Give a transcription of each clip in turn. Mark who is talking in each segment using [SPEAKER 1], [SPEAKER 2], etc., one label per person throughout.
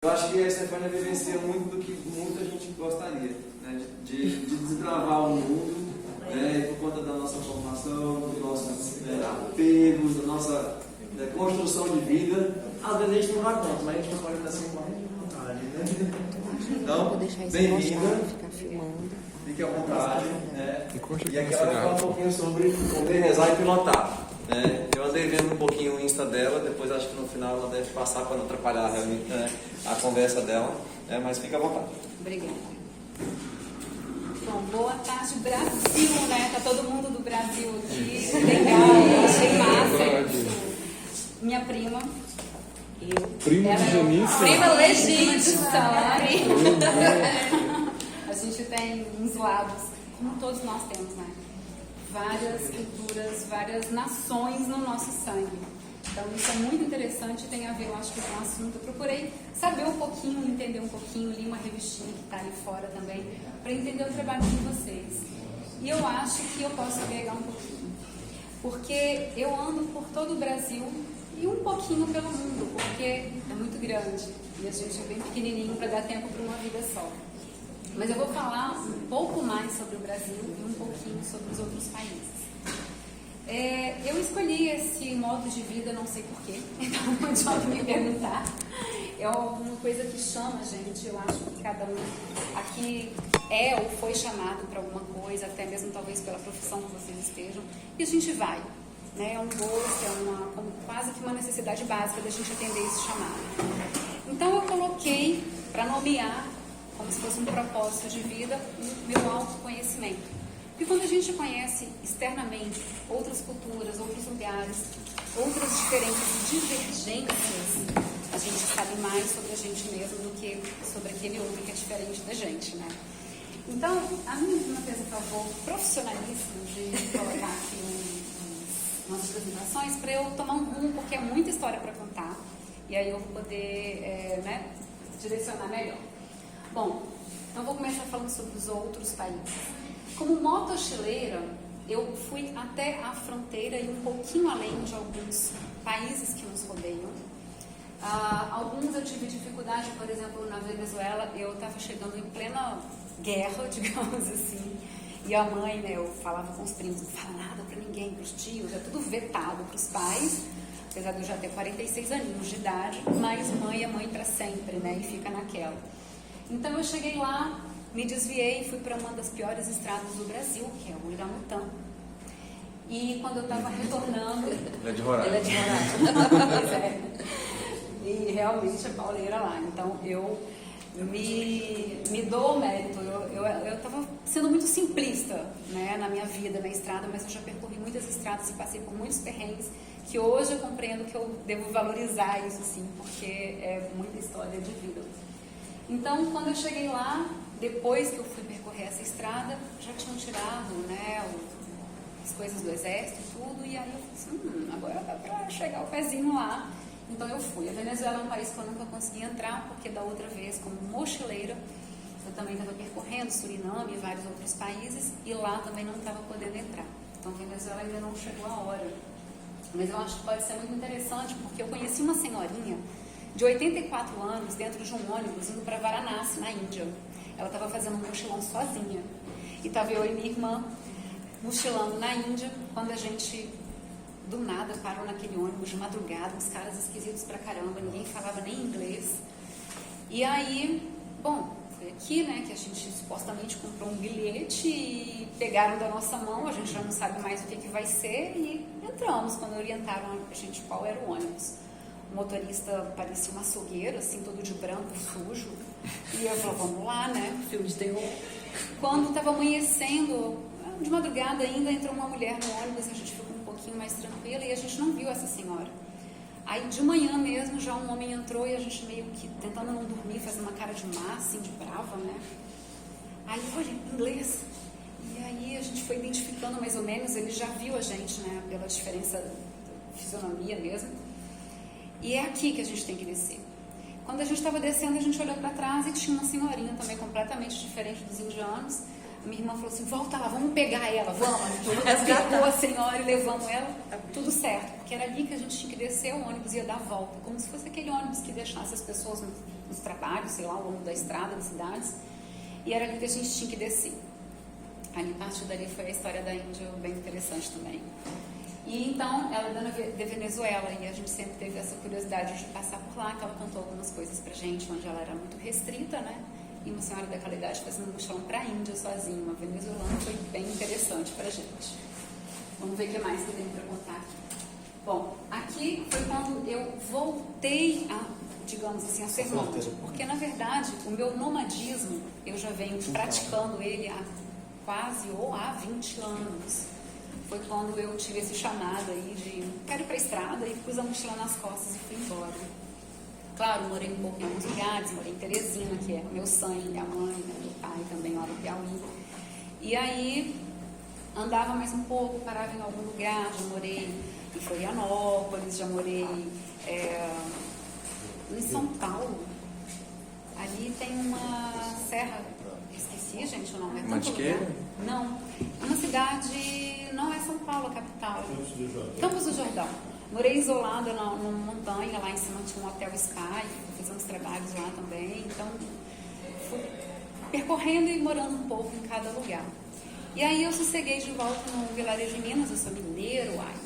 [SPEAKER 1] Eu acho que a Estefânia vivencia muito do que muita gente gostaria, né? de desbravar o mundo, né? Por conta da nossa formação, do nosso apego, da nossa construção de vida. Às vezes a gente não dá conta, mas a gente não pode estar assim morrendo de vontade, né? Então, bem-vinda, fique à vontade, né? E aqui ela vai falar um pouquinho sobre poder rezar e pilotar. Eu andei vendo um pouquinho o Insta dela, depois acho que no final ela deve passar para não atrapalhar a conversa dela, mas fica à vontade.
[SPEAKER 2] Obrigada. Bom, boa tarde, Brasil, né? Tá todo mundo do Brasil aqui, legal, achei massa. Minha prima, eu.
[SPEAKER 3] Prima de Janice?
[SPEAKER 2] Prima legítima. A gente tem uns lados, como todos nós temos, né? Várias culturas, várias nações no nosso sangue. Então isso é muito interessante, tem a ver, eu acho que com o assunto. Eu procurei saber um pouquinho, entender um pouquinho, li uma revistinha que está ali fora também, para entender o trabalho de vocês. E eu acho que eu posso agregar um pouquinho, porque eu ando por todo o Brasil e um pouquinho pelo mundo, porque é muito grande e a gente é bem pequenininho para dar tempo para uma vida só. Mas eu vou falar um pouco mais sobre o Brasil e um pouquinho sobre os outros países. Eu escolhi esse modo de vida, não sei porquê, então não adianta me perguntar. É uma coisa que chama a gente, eu acho que cada um aqui é ou foi chamado para alguma coisa, até mesmo talvez pela profissão que vocês estejam, e a gente vai. É um gosto, quase que uma necessidade básica da gente atender esse chamado. Então eu coloquei, para nomear, como se fosse um propósito de vida, o meu autoconhecimento. Porque quando a gente conhece externamente outras culturas, outros lugares, outras diferenças e divergências, a gente sabe mais sobre a gente mesmo do que sobre aquele outro que é diferente da gente, né? Então, a minha prima fez o favor profissionalíssimo de colocar aqui umas apresentações para eu tomar um rumo, porque é muita história para contar, e aí eu vou poder direcionar melhor. Bom, então vou começar falando sobre os outros países. Como motochileira, eu fui até a fronteira e um pouquinho além de alguns países que nos rodeiam. Alguns eu tive dificuldade, por exemplo, na Venezuela, eu estava chegando em plena guerra, digamos assim, e a mãe, eu falava com os primos, não fala nada para ninguém, para os tios, é tudo vetado para os pais, apesar de eu já ter 46 aninhos de idade, mas mãe é mãe para sempre, e fica naquela. Então eu cheguei lá, me desviei e fui para uma das piores estradas do Brasil, que é o Iramutã. E quando eu estava retornando...
[SPEAKER 1] Ele é de Roraima.
[SPEAKER 2] Ele é de Roraima. Pois é. E realmente é pauleira lá. Então eu me dou o mérito. Eu estava sendo muito simplista, na minha vida, na estrada, mas eu já percorri muitas estradas e passei por muitos perrengues que hoje eu compreendo que eu devo valorizar isso, sim, porque é muita história de vida. Então, quando eu cheguei lá, depois que eu fui percorrer essa estrada, já tinham tirado, as coisas do exército e tudo, e aí eu falei assim, agora dá pra chegar o pezinho lá. Então eu fui. A Venezuela é um país que eu nunca consegui entrar, porque da outra vez, como mochileira, eu também estava percorrendo Suriname e vários outros países, e lá também não estava podendo entrar. Então a Venezuela ainda não chegou a hora. Mas eu acho que pode ser muito interessante, porque eu conheci uma senhorinha de 84 anos dentro de um ônibus indo para Varanasi, na Índia. Ela estava fazendo um mochilão sozinha. E estava eu e minha irmã mochilando na Índia, quando a gente, do nada, parou naquele ônibus de madrugada, uns caras esquisitos pra caramba, ninguém falava nem inglês. E aí, bom, foi aqui, que a gente supostamente comprou um bilhete e pegaram da nossa mão, a gente já não sabe mais o que vai ser, e entramos quando orientaram a gente qual era o ônibus. O motorista parecia um açougueiro, assim, todo de branco, sujo. E eu falei, vamos lá, filme de terror. Quando estava amanhecendo, de madrugada ainda, entrou uma mulher no ônibus, a gente ficou um pouquinho mais tranquila e a gente não viu essa senhora. Aí de manhã mesmo, já um homem entrou e a gente meio que tentando não dormir, fazendo uma cara de má, assim, de brava, Aí, olha, inglês. E aí a gente foi identificando mais ou menos, ele já viu a gente, pela diferença de fisionomia mesmo. E é aqui que a gente tem que descer. Quando a gente estava descendo, a gente olhou para trás e tinha uma senhorinha também completamente diferente dos indianos. A minha irmã falou assim, volta lá, vamos pegar ela, vamos. Resgatou a senhora e levamos ela, tudo certo. Porque era ali que a gente tinha que descer, o ônibus ia dar a volta, como se fosse aquele ônibus que deixasse as pessoas nos trabalhos, sei lá, ao longo da estrada, das cidades, e era ali que a gente tinha que descer. Ali, partir dali foi a história da Índia, bem interessante também. E então, ela é da Venezuela, e a gente sempre teve essa curiosidade de passar por lá, que ela contou algumas coisas pra gente, onde ela era muito restrita, né? E uma senhora daquela idade fazendo um mochilão pra Índia sozinha, uma venezuelana, foi bem interessante pra gente. Vamos ver o que mais que eu tenho pra contar aqui. Bom, aqui foi quando eu voltei a, digamos assim, a ser nômade, porque na verdade, o meu nomadismo, eu já venho praticando ele há quase ou há 20 anos. Foi quando eu tive esse chamado aí de quero ir pra estrada e pus a mochila nas costas e fui embora. Claro, morei um pouco em alguns lugares, morei em Teresina, que é meu sangue, minha mãe, né, meu pai também lá no Piauí. E aí, andava mais um pouco, parava em algum lugar, já morei em Florianópolis, já morei em São Paulo. Ali tem uma serra, esqueci, gente, o nome é tanto lugar. Não, é uma cidade, não é São Paulo, a capital. Campos do Jordão. Morei isolada numa montanha, lá em cima tinha um hotel Sky, fiz uns trabalhos lá também, então fui percorrendo e morando um pouco em cada lugar. E aí eu sosseguei de volta no vilarejo de Minas, eu sou mineiro, ai.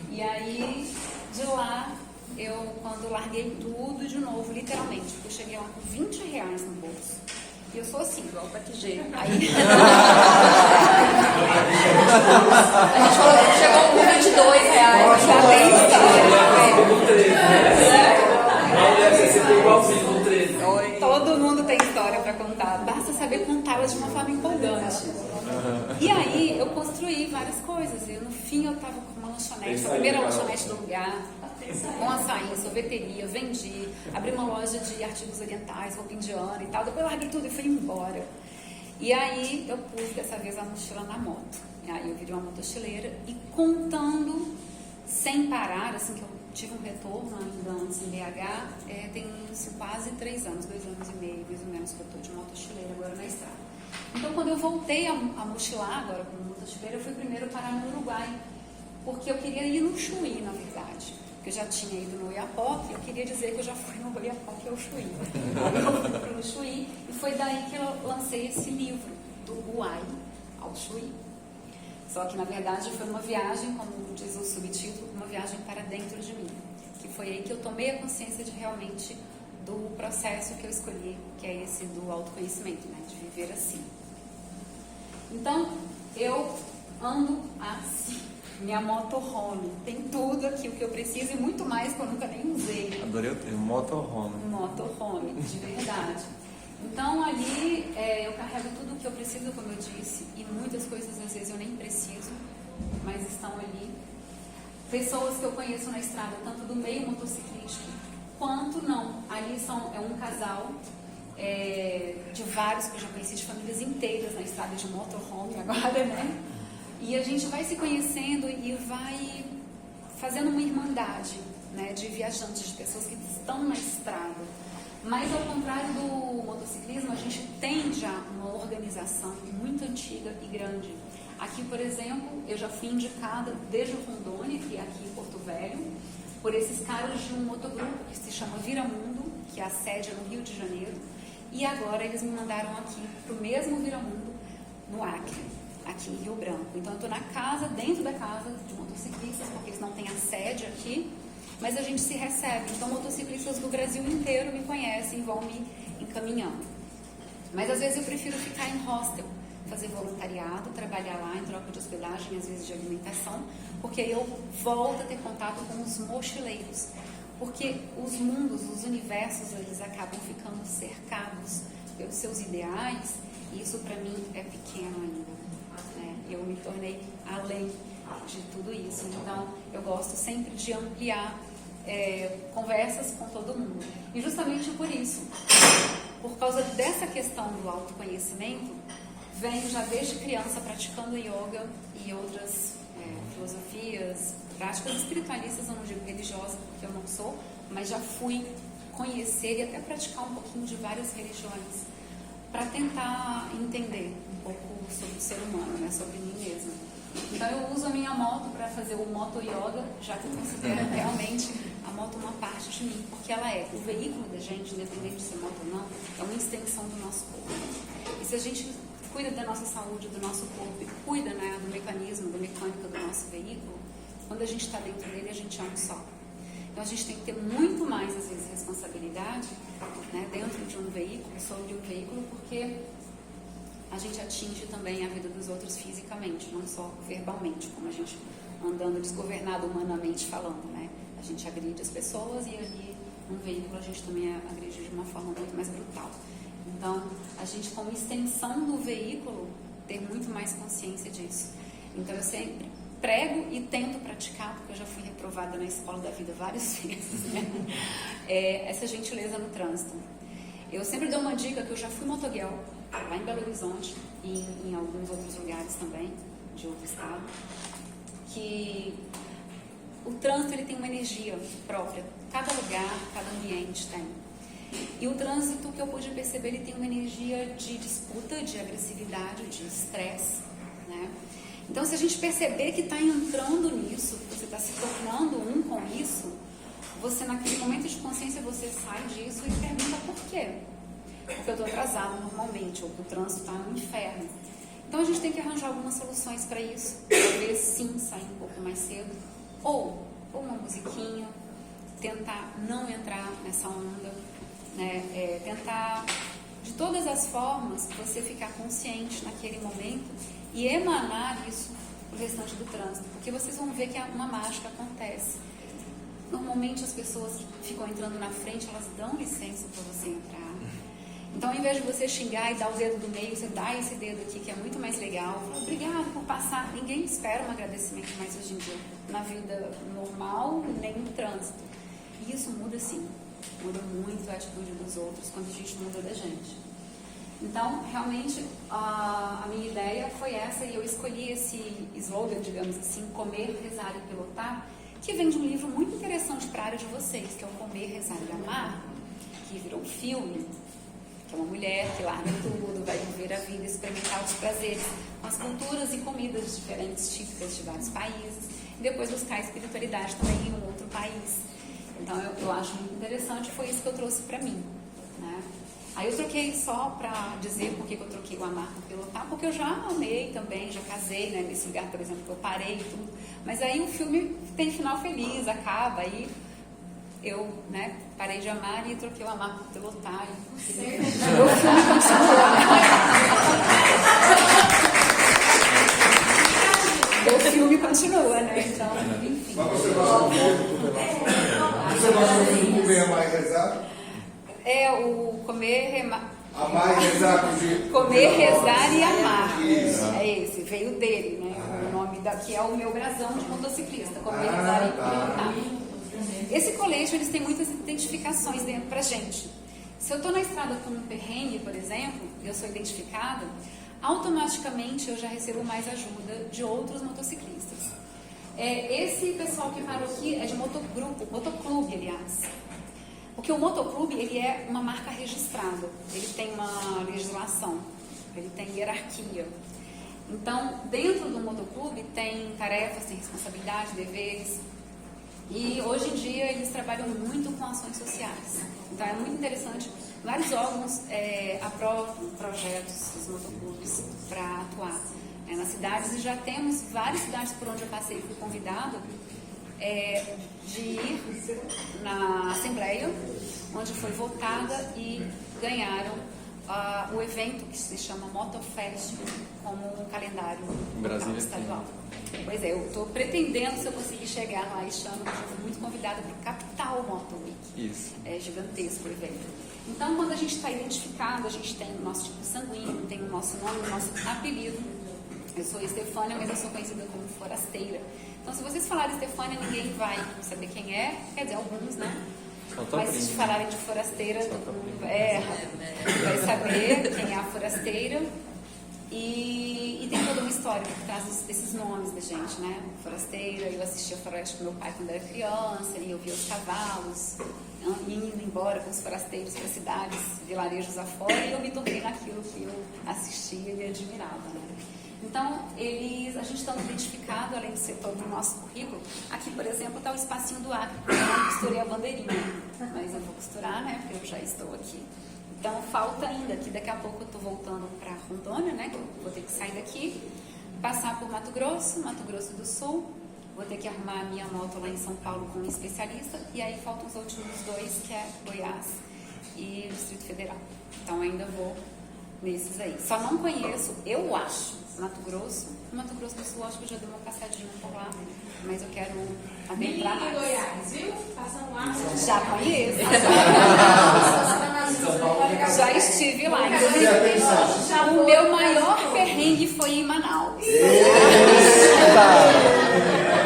[SPEAKER 2] E aí, de lá, eu quando larguei tudo de novo, literalmente, eu cheguei lá com 20 reais no bolso. E eu sou assim, igual para QG. Aí... a gente falou que chegou com 22 reais. Já tem história. Todo mundo tem história para contar. Basta saber contá-las de uma forma empolgante. E aí eu construí várias coisas. E no fim eu estava com uma lanchonete, a primeira lanchonete do lugar, com açaí, sorveteria, vendi, abri uma loja de artigos orientais, roupa indiana e tal. Depois eu larguei tudo e fui embora. E aí eu pus dessa vez a mochila na moto. E aí eu virei uma motochileira e contando sem parar, assim que eu tive um retorno ainda antes em BH, tem quase 3 anos, 2 anos e meio, mais ou menos, que eu estou de motochileira agora na estrada. Então quando eu voltei a mochilar agora como motochileira, eu fui primeiro parar no Uruguai, porque eu queria ir no Chuí, na verdade. Porque eu já tinha ido no Oiapoque, e eu queria dizer que eu já fui no Oiapoque ao Chuí. Aí eu fui para o Chuí, e foi daí que eu lancei esse livro, do Uai ao Chuí. Só que, na verdade, foi uma viagem, como diz o subtítulo, uma viagem para dentro de mim. Que foi aí que eu tomei a consciência de realmente do processo que eu escolhi, que é esse do autoconhecimento, né? De viver assim. Então, eu ando assim. Minha motorhome. Tem tudo aqui o que eu preciso e muito mais que eu nunca nem usei.
[SPEAKER 3] Adorei o termo, motorhome.
[SPEAKER 2] Motorhome, de verdade. Então ali eu carrego tudo o que eu preciso, como eu disse, e muitas coisas às vezes eu nem preciso, mas estão ali. Pessoas que eu conheço na estrada, tanto do meio motociclístico, quanto não. Ali é um casal de vários que eu já conheci, de famílias inteiras na estrada de motorhome agora, né? E a gente vai se conhecendo e vai fazendo uma irmandade, né, de viajantes, de pessoas que estão na estrada. Mas, ao contrário do motociclismo, a gente tem já uma organização muito antiga e grande. Aqui, por exemplo, eu já fui indicada desde o Rondônia, que é aqui em Porto Velho, por esses caras de um motogrupo que se chama Viramundo, que é a sede no Rio de Janeiro. E agora eles me mandaram aqui para o mesmo Viramundo, no Acre, aqui em Rio Branco. Então eu estou na casa, dentro da casa de motociclistas, porque eles não têm a sede aqui, mas a gente se recebe. Então motociclistas do Brasil inteiro me conhecem e vão me encaminhando. Mas às vezes eu prefiro ficar em hostel, fazer voluntariado, trabalhar lá em troca de hospedagem, às vezes de alimentação, porque aí eu volto a ter contato com os mochileiros. Porque os mundos, os universos, eles acabam ficando cercados pelos seus ideais, e isso para mim é pequeno ainda. Eu me tornei além de tudo isso. Então, eu gosto sempre de ampliar conversas com todo mundo. E justamente por isso, por causa dessa questão do autoconhecimento, venho já desde criança praticando yoga e outras filosofias, práticas espiritualistas, eu não digo religiosa, porque eu não sou, mas já fui conhecer e até praticar um pouquinho de várias religiões, para tentar entender um pouco sobre o ser humano, né, sobre mim mesma. Então eu uso a minha moto para fazer o moto yoga, já que eu considero realmente a moto é uma parte de mim, porque ela é o veículo da gente, independente de ser moto ou não, é uma extensão do nosso corpo. E se a gente cuida da nossa saúde, do nosso corpo, e cuida, né, do mecanismo, da mecânica do nosso veículo, quando a gente está dentro dele, a gente é um só. Então a gente tem que ter muito mais, às vezes, responsabilidade, né, dentro de um veículo, sobre um veículo, porque a gente atinge também a vida dos outros fisicamente, não só verbalmente, como a gente andando desgovernado humanamente falando, né? A gente agride as pessoas e ali num veículo a gente também agride de uma forma muito mais brutal. Então, a gente, como extensão do veículo, ter muito mais consciência disso. Então, eu sempre prego e tento praticar, porque eu já fui reprovada na escola da vida várias vezes, né? Essa gentileza no trânsito. Eu sempre dou uma dica que eu já fui motoguel, lá em Belo Horizonte e em alguns outros lugares também, de outro estado, que o trânsito ele tem uma energia própria. Cada lugar, cada ambiente tem. E o trânsito, que eu pude perceber, ele tem uma energia de disputa, de agressividade, de estresse, né? Então, se a gente perceber que está entrando nisso, que você está se tornando um com isso, você, naquele momento de consciência, você sai disso e pergunta por quê. Porque eu estou atrasado normalmente, ou que o trânsito está um inferno. Então, a gente tem que arranjar algumas soluções para isso. Talvez, sim, sair um pouco mais cedo. Ou uma musiquinha, tentar não entrar nessa onda, né? Tentar, de todas as formas, você ficar consciente naquele momento e emanar isso para o restante do trânsito. Porque vocês vão ver que uma mágica acontece. Normalmente, as pessoas que ficam entrando na frente, elas dão licença para você entrar. Então, ao invés de você xingar e dar o dedo do meio, você dá esse dedo aqui, que é muito mais legal. Obrigado por passar. Ninguém espera um agradecimento mais hoje em dia, na vida normal, nem no trânsito. E isso muda, sim. Muda muito a atitude dos outros quando a gente muda da gente. Então, realmente, a minha ideia foi essa, e eu escolhi esse slogan, digamos assim, comer, rezar e pilotar, que vem de um livro muito interessante para a área de vocês, que é o Comer, Rezar e Amar, que virou um filme. É uma mulher que larga tudo, vai viver a vida, experimentar os prazeres com as culturas e comidas diferentes, típicas de vários países, e depois buscar a espiritualidade também em um outro país. Então, eu acho muito interessante, foi isso que eu trouxe para mim, né? Aí eu troquei só para dizer por que eu troquei o amar por pilotar, porque eu já amei também, já casei, né, nesse lugar, por exemplo, que eu parei e tudo. Mas aí o filme tem final feliz, acaba, aí eu, né, parei de amar e troquei o amar por pilotar. O filme continua. O filme continua, né? Então, enfim.
[SPEAKER 3] Mas você gosta do comer, amar e rezar?
[SPEAKER 2] É o comer,
[SPEAKER 3] amar e rezar.
[SPEAKER 2] Comer, rezar e amar.
[SPEAKER 3] Isso.
[SPEAKER 2] É esse, veio dele, né? O nome que é o meu brasão de motociclista. Comer, rezar e pilotar. Esse colete, eles têm muitas identificações dentro pra gente. Se eu estou na estrada com um perrengue, por exemplo, e eu sou identificada, automaticamente eu já recebo mais ajuda de outros motociclistas. Esse pessoal que parou aqui é de motoclube, aliás. Porque o motoclube, ele é uma marca registrada, ele tem uma legislação, ele tem hierarquia. Então, dentro do motoclube tem tarefas, tem responsabilidades, deveres. E hoje em dia eles trabalham muito com ações sociais. Então é muito interessante. Vários órgãos aprovam projetos dos motoclubes para atuar nas cidades. E já temos várias cidades por onde eu passei e fui convidada de ir na Assembleia, onde foi votada e ganharam o evento que se chama Motofest como um calendário estadual. Pois é, eu estou pretendendo, se eu conseguir chegar lá este ano, porque eu fui muito convidada para o Capital Moto Week.
[SPEAKER 4] Isso.
[SPEAKER 2] É gigantesco o evento. Então, quando a gente está identificado, a gente tem o nosso tipo sanguíneo, tem o nosso nome, o nosso apelido. Eu sou Estefânia, mas eu sou conhecida como Forasteira. Então, se vocês falarem Estefânia, ninguém vai saber quem é, quer dizer, alguns, né? Mas se falarem de Forasteira, todo mundo vai saber quem é a Forasteira. E tem toda uma história por trás desses nomes da gente, né? Forasteira, eu assistia Faroeste com meu pai quando era criança, e eu via os cavalos indo embora com os forasteiros para cidades, vilarejos afora, e eu me toquei naquilo que eu assistia e admirava, né? Então, a gente está identificado, além de ser todo o nosso currículo, aqui, por exemplo, está o espacinho do Acre, porque eu não costurei a bandeirinha, mas eu vou costurar, né? Porque eu já estou aqui. Então, falta ainda, que daqui a pouco eu estou voltando para Rondônia, né? Que eu vou ter que sair daqui, passar por Mato Grosso do Sul, vou ter que arrumar a minha moto lá em São Paulo com um especialista, e aí faltam os últimos dois, que é Goiás e Distrito Federal. Então, ainda vou nesses aí. Só não conheço, eu acho, Mato Grosso do Sul, acho que eu já dei uma passadinha por lá, mas eu quero adentrar mais.
[SPEAKER 4] Goiás, viu? Passando lá.
[SPEAKER 2] Já conheço. Já estive lá. Inclusive, o meu maior perrengue foi em Manaus.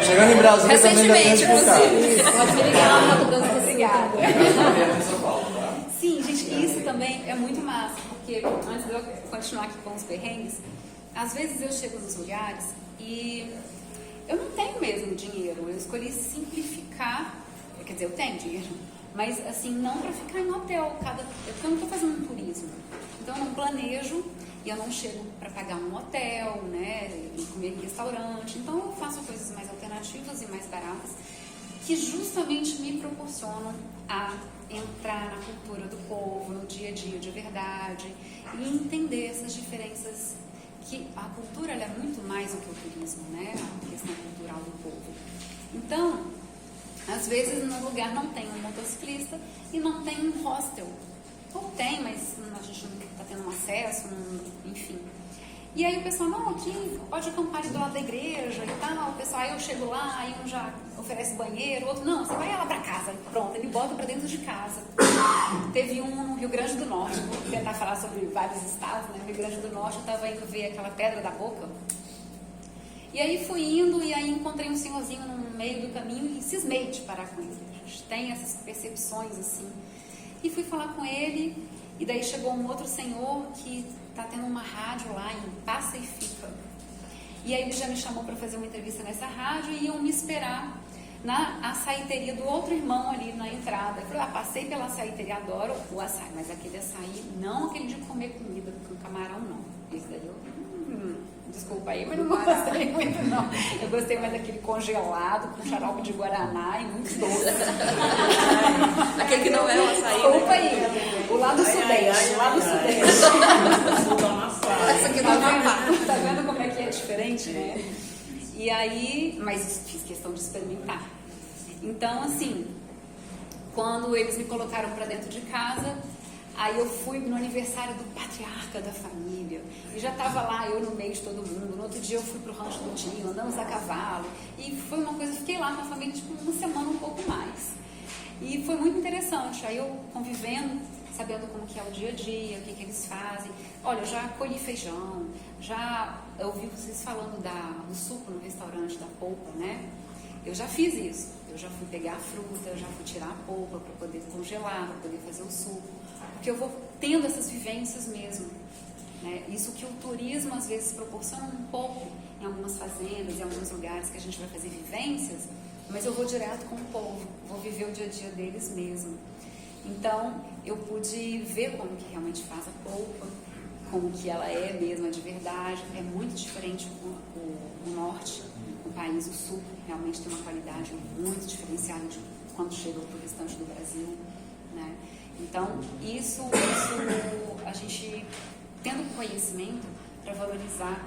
[SPEAKER 5] Chegando em Brasília também
[SPEAKER 6] Recentemente,
[SPEAKER 5] inclusive.
[SPEAKER 2] Pode me ligar, Mato Grosso, obrigada.
[SPEAKER 1] Em São Paulo, tá?
[SPEAKER 2] Sim, gente, isso também é muito massa, porque antes de eu continuar aqui com os perrengues, às vezes eu chego nos lugares e eu não tenho mesmo dinheiro, eu escolhi simplificar, quer dizer, eu tenho dinheiro, mas assim, não para ficar em hotel, porque eu não estou fazendo um turismo, então eu não planejo e eu não chego para pagar um hotel, né, e comer em restaurante, então eu faço coisas mais alternativas e mais baratas, que justamente me proporcionam a entrar na cultura do povo, no dia a dia de verdade, e entender essas diferenças, que a cultura ela é muito mais do que o turismo, né? A questão cultural do povo. Então, às vezes no lugar não tem um motociclista e não tem um hostel. Ou tem, mas a gente não está tendo acesso, enfim. E aí o pessoal, não, aqui pode acampar ali do lado da igreja e tal. O pessoal, aí eu chego lá, aí um já oferece banheiro, o outro, não, você vai lá para casa. Pronto, ele bota para dentro de casa. Teve um no Rio Grande do Norte, vou tentar falar sobre vários estados, né? No Rio Grande do Norte eu estava indo ver aquela Pedra da Boca. E aí fui indo e aí encontrei um senhorzinho no meio do caminho e cismei de parar com ele. A gente tem essas percepções assim. E fui falar com ele, e daí chegou um outro senhor que está tendo uma rádio lá em Passa e Fica. E aí ele já me chamou para fazer uma entrevista nessa rádio e iam me esperar na açaiteria do outro irmão ali na entrada. Eu falei, passei pela açaiteria, adoro o açaí, mas aquele açaí, não aquele de comer comida com camarão, não. Esse daí desculpa aí, mas não gostei muito, não. Eu gostei mais daquele congelado, com xarope de guaraná e muito doce.
[SPEAKER 6] Aquele que não é o açaí.
[SPEAKER 2] Desculpa aí. O lado sudeste, o lado sudeste.
[SPEAKER 6] Essa aqui não é
[SPEAKER 2] Tá vendo como é que é diferente, né? E aí, mas fiz questão de experimentar. Então, assim, quando eles me colocaram para dentro de casa, aí eu fui no aniversário do patriarca da família, e já estava lá eu no meio de todo mundo. No outro dia eu fui pro rancho do tio, andamos a cavalo, e foi uma coisa, fiquei lá com a família tipo uma semana, um pouco mais. E foi muito interessante, aí eu convivendo, sabendo como que é o dia a dia, o que eles fazem. Olha, eu já colhi feijão, já ouvi vocês falando do suco no restaurante da polpa, né? Eu já fiz isso, eu já fui pegar a fruta, eu já fui tirar a polpa para poder congelar, para poder fazer o suco, porque eu vou tendo essas vivências mesmo, né? Isso que o turismo às vezes proporciona um pouco em algumas fazendas, em alguns lugares que a gente vai fazer vivências, mas eu vou direto com o povo, vou viver o dia a dia deles mesmo. Então, eu pude ver como que realmente faz a polpa, como que ela é mesmo de verdade. É muito diferente o norte, o país, o sul, realmente tem uma qualidade muito diferenciada de quando chega o restante do Brasil, né? Então, isso a gente tendo conhecimento para valorizar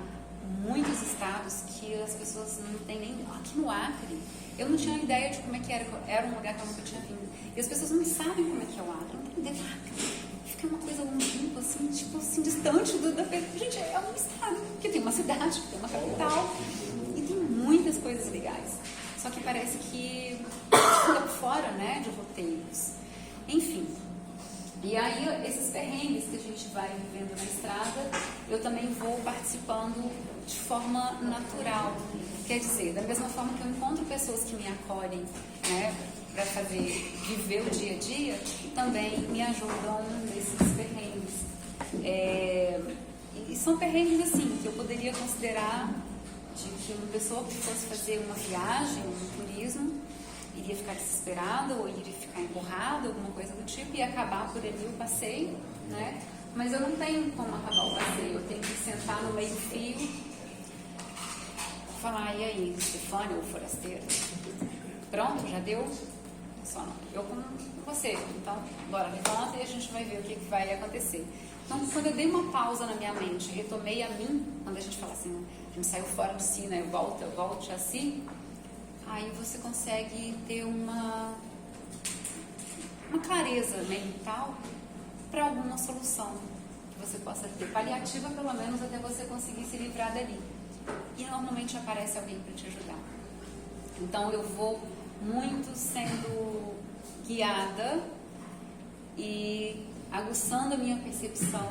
[SPEAKER 2] muitos estados que as pessoas não têm nem... Aqui no Acre, eu não tinha ideia de como é que era um lugar que eu nunca tinha vindo. E as pessoas não sabem como é que é o Acre, não tem ideia. Fica uma coisa longínqua, assim, tipo assim, distante da pessoa. Gente, é um estado que tem uma cidade, que tem uma capital, e tem muitas coisas legais. Só que parece que fica fora, né, de roteiros. Enfim. E aí, esses perrengues que a gente vai vivendo na estrada, eu também vou participando de forma natural. Quer dizer, da mesma forma que eu encontro pessoas que me acolhem, né, para viver o dia a dia, também me ajudam nesses perrengues. E são perrengues assim, que eu poderia considerar de que uma pessoa que fosse fazer uma viagem, um turismo, iria ficar desesperada ou iria ficar empurrada, alguma coisa do tipo, e acabar por ali o passeio, né? Mas eu não tenho como acabar o passeio, eu tenho que sentar no meio-fio, falar, e aí, Stefânia ou forasteira? Pronto, já deu? Só não. Eu com você, então, bora, levanta e a gente vai ver o que vai acontecer. Então, quando eu dei uma pausa na minha mente, retomei a mim, quando a gente fala assim, né? A gente saiu fora de si, né? Volte a si, aí você consegue ter uma clareza mental para alguma solução que você possa ter, paliativa pelo menos até você conseguir se livrar dali. E normalmente aparece alguém para te ajudar. Então eu vou muito sendo guiada e aguçando a minha percepção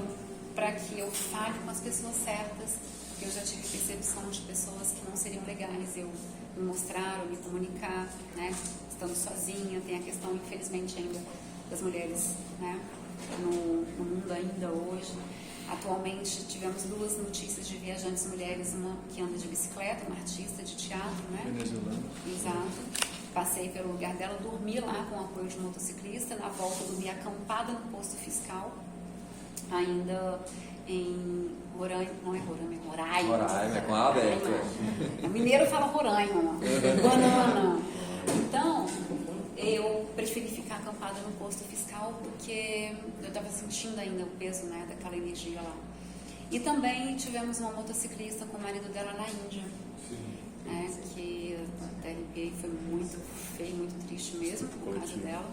[SPEAKER 2] para que eu fale com as pessoas certas, porque eu já tive percepção de pessoas que não seriam legais eu me mostrar ou me comunicar, né? Estando sozinha, tem a questão, infelizmente, ainda das mulheres, né? No mundo ainda hoje. Atualmente tivemos 2 notícias de viajantes mulheres, uma que anda de bicicleta, uma artista de teatro, né?
[SPEAKER 5] Venezuelana.
[SPEAKER 2] Exato. Passei pelo lugar dela, dormi lá com o apoio de motociclista, na volta dormi acampada no posto fiscal, ainda em Roraima, não é Roraima, é Roraima.
[SPEAKER 5] Roraima, é com A aberto.
[SPEAKER 2] O mineiro fala Roraima, banana. Então, eu preferi ficar acampada no posto fiscal porque eu estava sentindo ainda o peso, né, daquela energia lá. E também tivemos uma motociclista com o marido dela na Índia, né, que até arrepiei, foi muito feio, muito triste mesmo por causa dela.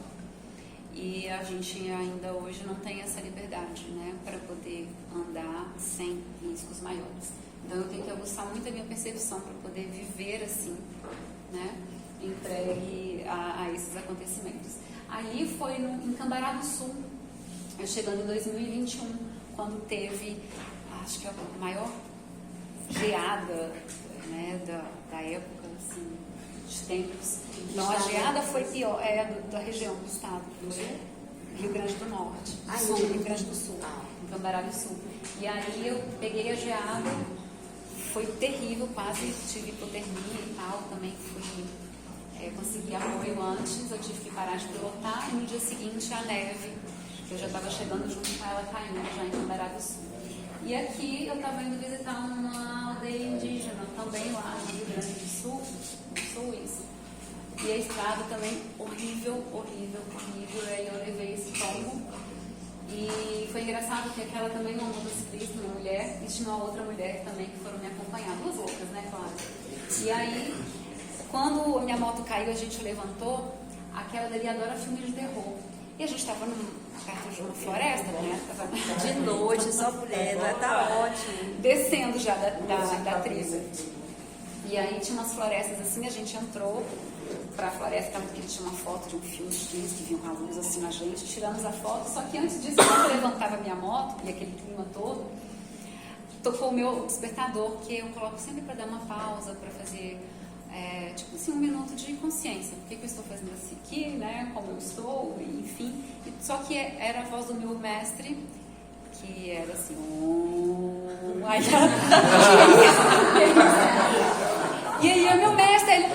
[SPEAKER 2] E a gente ainda hoje não tem essa liberdade, né, para poder andar sem riscos maiores. Então eu tenho que aguçar muito a minha percepção para poder viver assim, né, entregue a esses acontecimentos. Aí foi em Cambará do Sul, eu chegando em 2021, quando teve, acho que a maior geada, né, da época, assim, de tempos. Não, a geada foi pior, da região do estado, Rio Grande do Norte, Rio Grande do Sul, em Cambará do Sul. E aí eu peguei a geada, foi terrível, quase tive hipotermia e tal, também fui, consegui apoio antes, eu tive que parar de pilotar, e no dia seguinte a neve, eu já estava chegando junto com ela caindo já em Cambará do Sul. E aqui eu estava indo visitar uma aldeia indígena, também lá no Rio Grande do Sul, isso. E a estrada também horrível. E aí eu levei esse tombo. E foi engraçado porque aquela também uma motociclista, uma mulher, e tinha uma outra mulher também que foram me acompanhar. 2 outras, né, claro. E aí, quando minha moto caiu, a gente levantou, aquela dali adora filme de terror. E a gente estava perto de uma floresta, né?
[SPEAKER 6] De noite, só mulher, vai tá ótimo.
[SPEAKER 2] Descendo já da trilha. E aí tinha umas florestas assim, a gente entrou pra floresta, porque tinha uma foto de um filme de que vinha uma luz assim na gente, tiramos a foto, só que antes disso, quando eu levantava minha moto, e aquele clima todo, tocou o meu despertador, que eu coloco sempre para dar uma pausa, para fazer, tipo assim, 1 minuto de consciência. Por que eu estou fazendo assim aqui, né? Como eu estou, enfim. Só que era a voz do meu mestre, que era assim, e aí o meu mestre,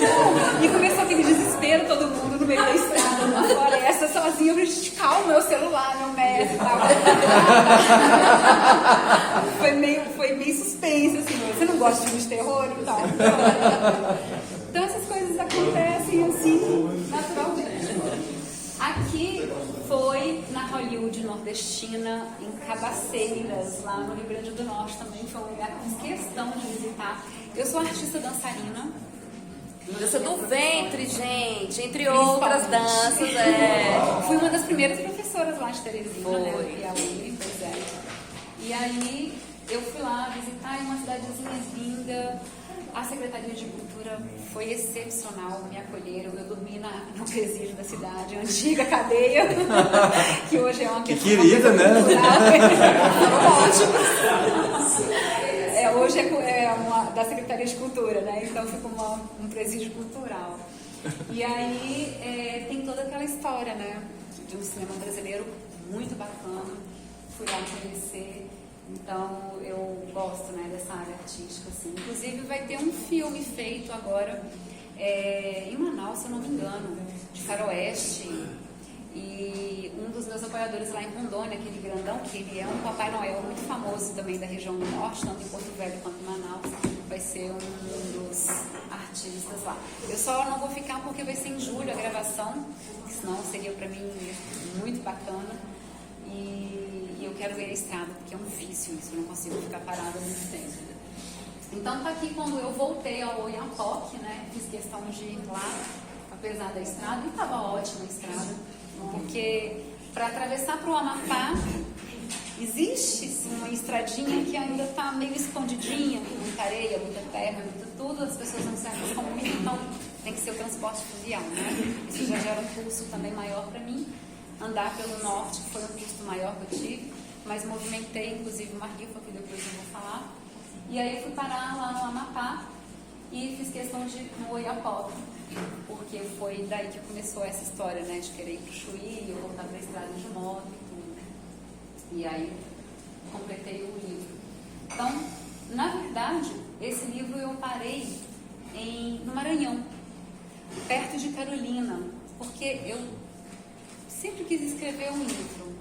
[SPEAKER 2] não! E começou aquele desespero, todo mundo no meio da estrada, numa floresta, sozinho, pra gente, calma, meu celular, meu mestre e tal. Foi meio suspense, assim, você não gosta de filme de terror e tal. Então essas coisas acontecem assim, naturalmente. Aqui foi na Hollywood nordestina, em Cabaceiras, lá no Rio Grande do Norte também, foi um lugar que eu fiz questão de visitar. Eu sou artista dançarina.
[SPEAKER 6] Dança do ventre, gente, entre outras danças,
[SPEAKER 2] Fui uma das primeiras professoras lá de Teresina,
[SPEAKER 6] Foi.
[SPEAKER 2] né, no Piauí, pois é. E aí eu fui lá visitar uma cidadezinha linda. A Secretaria de Cultura foi excepcional, me acolheram. Eu dormi no presídio da cidade, a antiga cadeia, que hoje é uma
[SPEAKER 5] Que
[SPEAKER 2] questão
[SPEAKER 5] querida, né?
[SPEAKER 2] Hoje é uma da Secretaria de Cultura, né? Então ficou um presídio cultural. E aí tem toda aquela história, né? De um cinema brasileiro muito bacana. Fui lá conhecer. Então eu gosto, né, dessa área artística, assim. Inclusive vai ter um filme feito agora em Manaus, se eu não me engano, de faroeste. E um dos meus apoiadores lá em Rondônia, aquele grandão, que ele é um Papai Noel muito famoso também da região do norte, tanto em Porto Velho quanto em Manaus, vai ser um dos artistas lá. Eu só não vou ficar porque vai ser em julho a gravação, senão seria pra mim muito bacana. E eu quero ver a estrada, porque é um vício isso, eu não consigo ficar parada muito tempo. Então tá aqui quando eu voltei ao Oiapoque, né, fiz questão de ir lá, apesar da estrada, e estava ótima a estrada, porque para atravessar para o Amapá, existe sim uma estradinha que ainda está meio escondidinha, com muita areia, muita terra, muito tudo, as pessoas não se arriscam muito, então tem que ser o transporte fluvial, né? Isso já gera um custo também maior para mim. Andar pelo norte foi um custo maior que eu tive, mas movimentei inclusive uma rifa, que depois eu vou falar. E aí eu fui parar lá no Amapá e fiz questão de ir no Oiapoque, porque foi daí que começou essa história, né, de querer ir pro Chuí, eu voltar para a estrada de moto e tudo. E aí completei o livro. Então, na verdade, esse livro eu parei no Maranhão, perto de Carolina, porque eu sempre quis escrever um livro.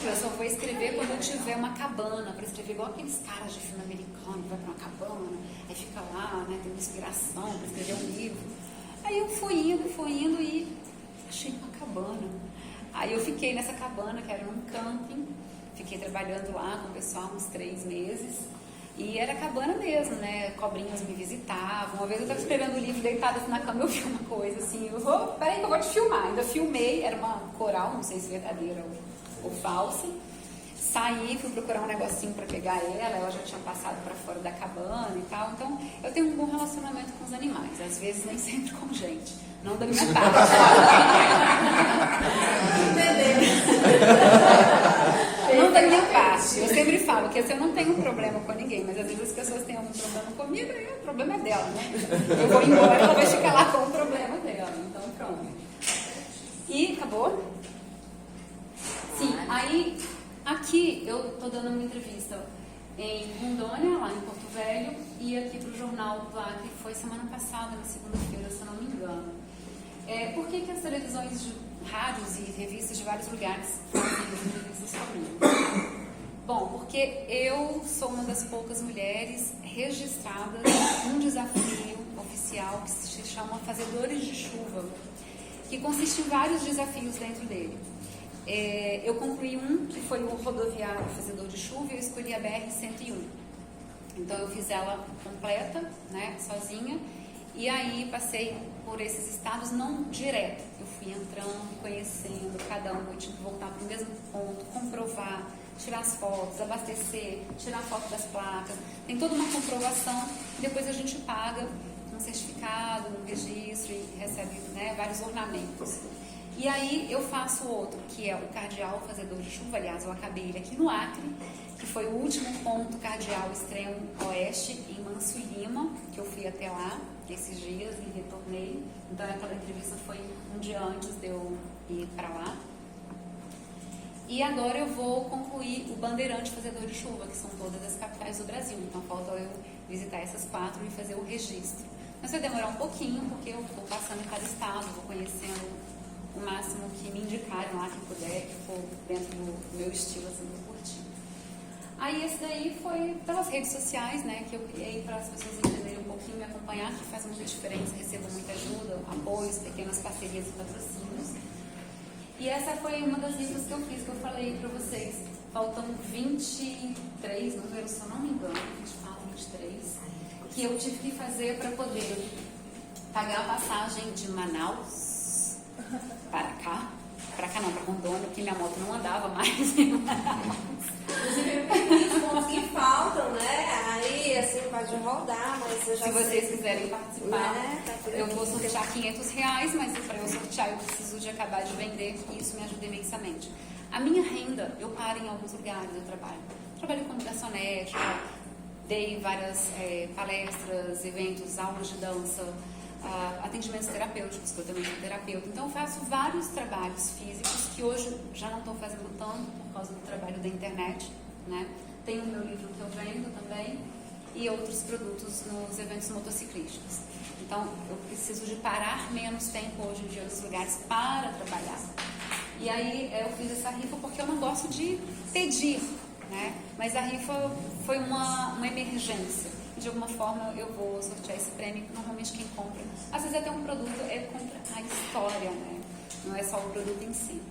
[SPEAKER 2] Eu só vou escrever quando eu tiver uma cabana, para escrever igual aqueles caras de filme americano, vai para uma cabana, aí fica lá, né, tem inspiração para escrever um livro. Aí eu fui indo e achei uma cabana. Aí eu fiquei nessa cabana, que era num camping, fiquei trabalhando lá com o pessoal uns 3 meses. E era cabana mesmo, né? Cobrinhas me visitavam. Uma vez eu estava escrevendo o livro deitada assim na cama, eu vi uma coisa assim, peraí que eu vou te filmar. Ainda filmei, era uma coral, não sei se verdadeira ou falsa. Saí, fui procurar um negocinho para pegar ela já tinha passado para fora da cabana e tal. Então, eu tenho um bom relacionamento com os animais, às vezes nem sempre com gente, não da minha parte. Não da minha parte. Eu sempre falo que assim, eu não tenho problema com ninguém, mas às vezes as pessoas têm algum problema comigo e o problema é dela, né? Eu vou embora, ela vai ficar lá com o problema dela. Então, pronto. E acabou? Sim, aí aqui eu tô dando uma entrevista em Rondônia, lá em Porto Velho, e aqui pro Jornal do Acre, foi semana passada, na segunda-feira, se eu não me engano. Por que as televisões, rádios e revistas de vários lugares fazem entrevistas comigo? Bom, porque eu sou uma das poucas mulheres registradas num desafio oficial que se chama Fazedores de Chuva, que consiste em vários desafios dentro dele. Eu concluí um, que foi o rodoviário Fazedor de Chuva, e eu escolhi a BR-101. Então eu fiz ela completa, né, sozinha, e aí passei por esses estados, não direto. Eu fui entrando, conhecendo cada um, eu tinha que voltar para o mesmo ponto, comprovar, tirar as fotos, abastecer, tirar foto das placas. Tem toda uma comprovação, e depois a gente paga um certificado, um registro e recebe, né, vários ornamentos. E aí eu faço outro, que é o Cardeal Fazedor de Chuva. Aliás, eu acabei ele aqui no Acre, que foi o último ponto cardeal extremo oeste, em Manso Lima, que eu fui até lá esses dias e retornei. Então aquela entrevista foi um dia antes de eu ir para lá. E agora eu vou concluir o Bandeirante Fazedor de Chuva, que são todas as capitais do Brasil. Então falta eu visitar essas 4 e fazer o registro. Mas vai demorar um pouquinho, porque eu estou passando em cada estado, vou conhecendo o máximo que me indicarem lá, que puder, que for dentro do meu estilo, assim, do curtir. Aí esse daí foi pelas redes sociais, né, que eu criei para as pessoas entenderem um pouquinho, me acompanhar, que faz muita diferença, recebo muita ajuda, apoios, pequenas parcerias e patrocínios. E essa foi uma das listas que eu fiz, que eu falei para vocês. Faltam 23 números, se eu não me engano, 24, 23, que eu tive que fazer para poder pagar a passagem de Manaus para cá não, para Rondônia, porque minha moto não andava mais.
[SPEAKER 6] Inclusive, os pontos que faltam, né? Aí, assim, pode rodar, mas eu já
[SPEAKER 2] Se vocês quiserem participar,
[SPEAKER 6] tá
[SPEAKER 2] eu vou sortear R$500, mas para eu sortear eu preciso de acabar de vender, e isso me ajuda imensamente. A minha renda, eu paro em alguns lugares, eu trabalho como garçonete, dei várias palestras, eventos, aulas de dança, atendimentos terapêuticos, que eu também sou terapeuta. Então eu faço vários trabalhos físicos que hoje já não estou fazendo tanto por causa do trabalho da internet, né? Tem o meu livro que eu vendo também e outros produtos nos eventos motociclísticos. Então, eu preciso de parar menos tempo hoje em dia nos lugares para trabalhar. E aí eu fiz essa rifa porque eu não gosto de pedir, né? Mas a rifa foi uma emergência. De alguma forma eu vou sortear esse prêmio, normalmente quem compra, às vezes até um produto, compra a história, né? Não é só o produto em si.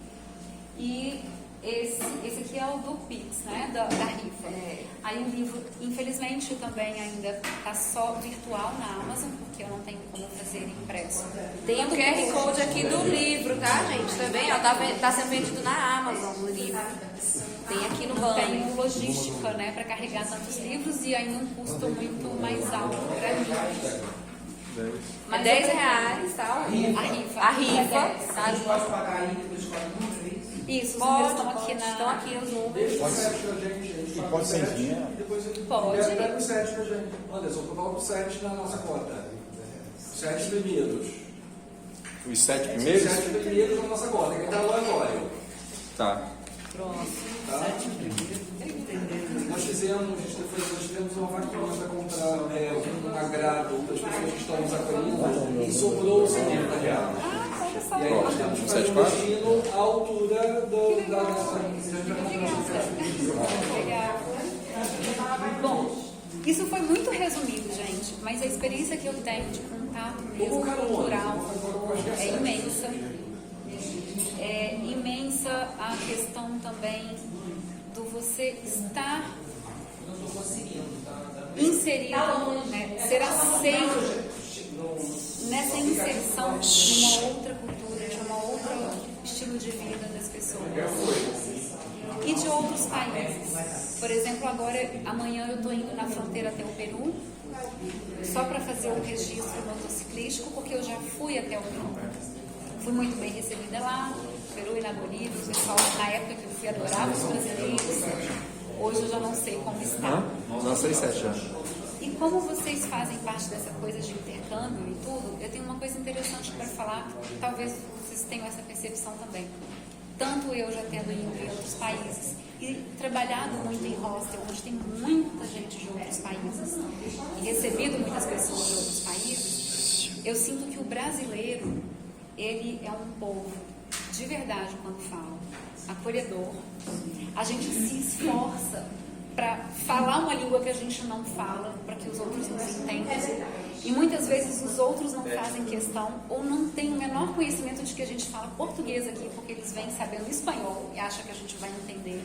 [SPEAKER 2] E esse aqui é o do Pix, né? Da rifa. Aí o livro, infelizmente, também ainda está só virtual na Amazon, porque eu não tenho como fazer impresso.
[SPEAKER 6] Tem o QR Code aqui do livro, tá, gente? Também, ó, tá sendo vendido na Amazon o livro. Tem aqui no banner.
[SPEAKER 2] Tem logística, né, para carregar tantos livros e ainda um custo muito mais alto para mim.
[SPEAKER 6] Mas R$10, tá?
[SPEAKER 2] A rifa.
[SPEAKER 6] A rifa,
[SPEAKER 2] É
[SPEAKER 6] tá?
[SPEAKER 7] A gente pode pagar aí depois de 4 números, é isso?
[SPEAKER 2] Isso, os números estão aqui
[SPEAKER 6] Estão aqui os números.
[SPEAKER 3] Pode ser pra gente.
[SPEAKER 5] Pode ser dinheiro?
[SPEAKER 2] Pode.
[SPEAKER 7] Pega o 7 pra gente. Anderson, coloca o 7 na nossa conta. 7 primeiros.
[SPEAKER 5] Os 7
[SPEAKER 7] Os
[SPEAKER 5] primeiros?
[SPEAKER 7] 7 primeiros na nossa conta. Quem tá no agora?
[SPEAKER 5] Tá.
[SPEAKER 7] Tá? Nós fizemos uma vaquinha para comprar um agrado para as pessoas que estão nos acolhendo e sobrou o segundo agrado.
[SPEAKER 2] Olha só.
[SPEAKER 7] E aí nós temos que fazer um destino à altura da nossa.
[SPEAKER 2] Legal. Bom, isso foi muito resumido, gente, mas a experiência que eu tenho de contato mesmo cultural é imensa. É imensa a questão também do você estar inserido, né, ser aceito nessa inserção de uma outra cultura, de uma outra estilo de vida das pessoas e de outros países. Por exemplo, agora, amanhã eu estou indo na fronteira até o Peru, só para fazer o registro motociclístico, porque eu já fui até o Peru. Fui muito bem recebida lá, no Peru e na Bolívia. O pessoal, na época que eu fui, adorava os brasileiros. Hoje eu já não sei como está.
[SPEAKER 5] Não sei 7 já.
[SPEAKER 2] E como vocês fazem parte dessa coisa de intercâmbio e tudo, eu tenho uma coisa interessante para falar, que talvez vocês tenham essa percepção também. Tanto eu já tendo ido em outros países e trabalhado muito em hostel, onde tem muita gente de outros países e recebido muitas pessoas de outros países, eu sinto que o brasileiro, ele é um povo de verdade quando fala, acolhedor. A gente se esforça para falar uma língua que a gente não fala, para que os outros nos entendam. E muitas vezes os outros não fazem questão ou não têm o menor conhecimento de que a gente fala português aqui, porque eles vêm sabendo espanhol e acham que a gente vai entender.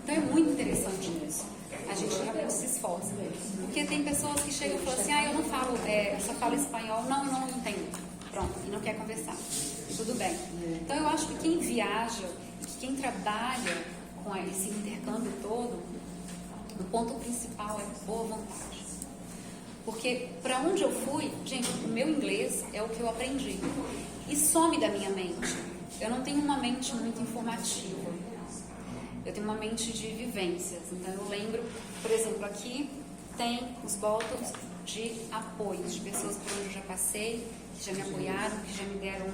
[SPEAKER 2] Então é muito interessante isso. A gente realmente se esforça. Porque tem pessoas que chegam e falam assim, eu não falo, eu só falo espanhol, não entendo. Pronto, e não quer conversar. Tudo bem. Então eu acho que quem viaja, que quem trabalha com esse intercâmbio todo, o ponto principal é boa vontade. Porque para onde eu fui, gente, o meu inglês é o que eu aprendi. E some da minha mente. Eu não tenho uma mente muito informativa. Eu tenho uma mente de vivências. Então eu lembro, por exemplo, aqui tem os botões de apoio, de pessoas por onde eu já passei, que já me apoiaram, que já me deram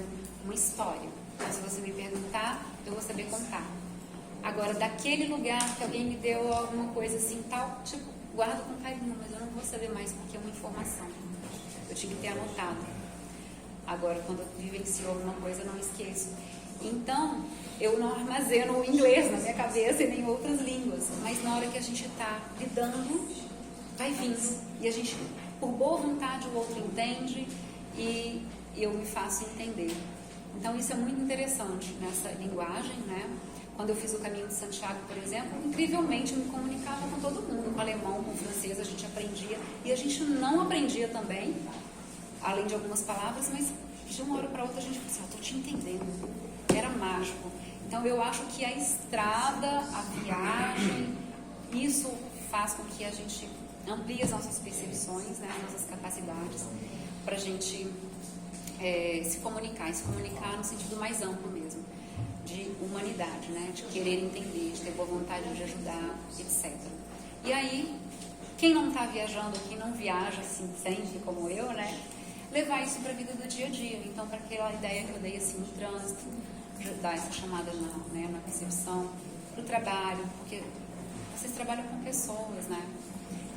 [SPEAKER 2] uma história. Então se você me perguntar, eu vou saber contar. Agora, daquele lugar que alguém me deu alguma coisa assim, tal, tipo, guardo com carinho, mas eu não vou saber mais porque é uma informação. Eu tinha que ter anotado. Agora, quando eu vivencio alguma coisa, eu não esqueço. Então, eu não armazeno o inglês na minha cabeça e nem outras línguas. Mas na hora que a gente está lidando, vai vindo. E a gente, por boa vontade, o outro entende e eu me faço entender. Então, isso é muito interessante nessa linguagem, né? Quando eu fiz o Caminho de Santiago, por exemplo, incrivelmente eu me comunicava com todo mundo, com alemão, com francês, a gente aprendia. E a gente não aprendia também, além de algumas palavras, mas de uma hora para outra a gente falou assim, estou te entendendo. Era mágico. Então eu acho que a estrada, a viagem, isso faz com que a gente amplie as nossas percepções, né, as nossas capacidades, para a gente se comunicar no sentido mais amplo mesmo. De humanidade, né? De querer entender, de ter boa vontade de ajudar, etc. E aí, quem não está viajando, quem não viaja assim sempre como eu, né? Levar isso para a vida do dia a dia. Então, para aquela ideia que eu dei assim no trânsito, dar essa chamada na percepção, para o trabalho, porque vocês trabalham com pessoas, né?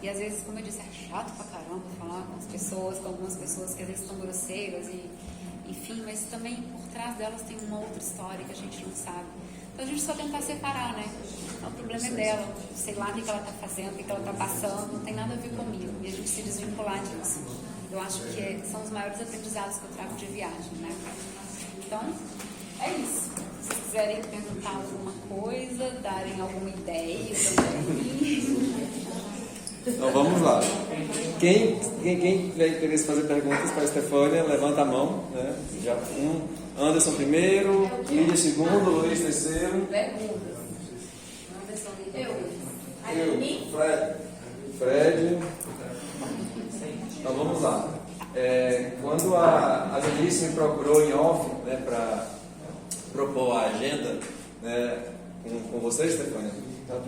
[SPEAKER 2] E às vezes, como eu disse, é chato pra caramba falar com as pessoas, com algumas pessoas que às vezes estão grosseiras enfim, mas também por trás delas tem uma outra história que a gente não sabe. Então a gente só tentar separar, né? Então, o problema é dela, sei lá o que ela está fazendo, o que ela está passando, não tem nada a ver comigo. E a gente se desvincular disso. Eu acho que são os maiores aprendizados que eu trago de viagem, né? Então, é isso. Se vocês quiserem perguntar alguma coisa, darem alguma ideia também.
[SPEAKER 1] Então vamos lá. Quem tiver interesse em fazer perguntas para a Estefânia, levanta a mão. Né? Já Anderson primeiro, Lídia segundo, Luiz terceiro. Fred. Então vamos lá. Quando a Janice me procurou em off, né, para propor a agenda, né, com vocês, Estefânia,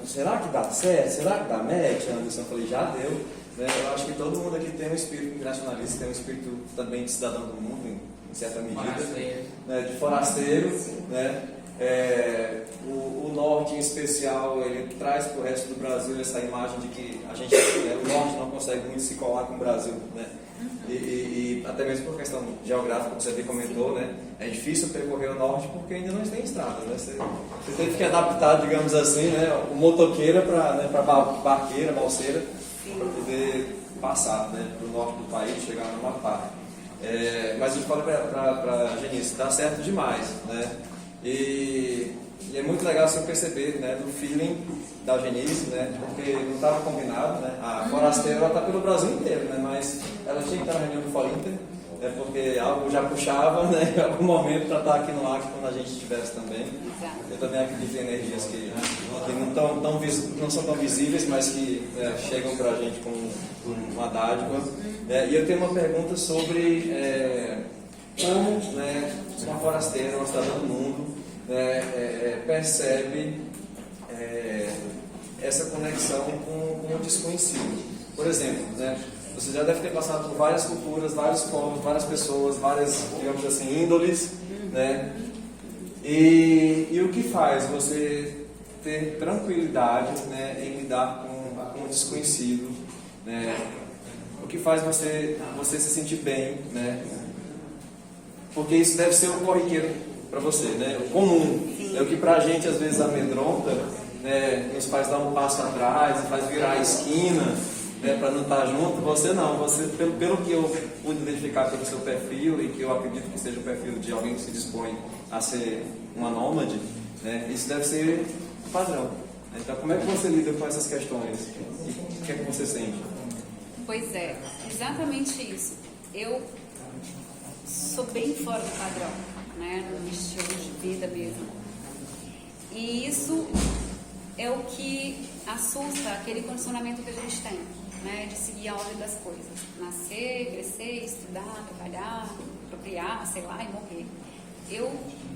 [SPEAKER 1] será que dá certo? Será que dá match? Anderson, eu falei, já deu. Né? Eu acho que todo mundo aqui tem um espírito internacionalista, tem um espírito também de cidadão do mundo, em certa medida, né, de forasteiro. Né? O norte, em especial, ele traz para o resto do Brasil essa imagem de que a gente, o norte não consegue muito se colar com o Brasil. Né? E até mesmo por questão geográfica, como você bem comentou, né? É difícil percorrer o norte porque ainda não tem estradas. Né? Você tem que adaptar, digamos assim, né, o motoqueira para barqueira, balseira, para poder passar, né, para o norte do país, chegar no Amapá. Mas eu falo para a Genice, dá certo demais. Né? E é muito legal assim, perceber, né, do feeling da Genice, né, porque não estava combinado. Né? A forasteira está pelo Brasil inteiro, né, mas ela tinha que estar na reunião do Forinter, né, porque algo já puxava, né, em algum momento para estar aqui no Acre quando a gente estivesse também. Eu também acredito em energias que não são tão visíveis, mas que chegam para a gente como uma dádiva. E eu tenho uma pergunta sobre como, né, uma forasteira, uma cidadã do mundo, percebe essa conexão com o desconhecido. Por exemplo, né, você já deve ter passado por várias culturas, vários povos, várias pessoas, várias, digamos assim, índoles, né? E o que faz você ter tranquilidade, né, em lidar com o desconhecido, né? O que faz você se sentir bem, né? Porque isso deve ser o corriqueiro para você, né? O comum. É o que pra gente às vezes amedronta, né? Nos faz dar um passo atrás, faz virar a esquina, né? Para não estar junto. Você não. Você, pelo que eu pude identificar pelo seu perfil, e que eu acredito que seja o perfil de alguém que se dispõe a ser uma nômade, né? Isso deve ser padrão. Então, como é que você lida com essas questões? E o que é que você sente?
[SPEAKER 2] Pois é, exatamente isso. Eu sou bem fora do padrão, né, no estilo de vida mesmo. E isso é o que assusta aquele condicionamento que a gente tem, né, de seguir a ordem das coisas. Nascer, crescer, estudar, trabalhar, procriar, sei lá, e morrer.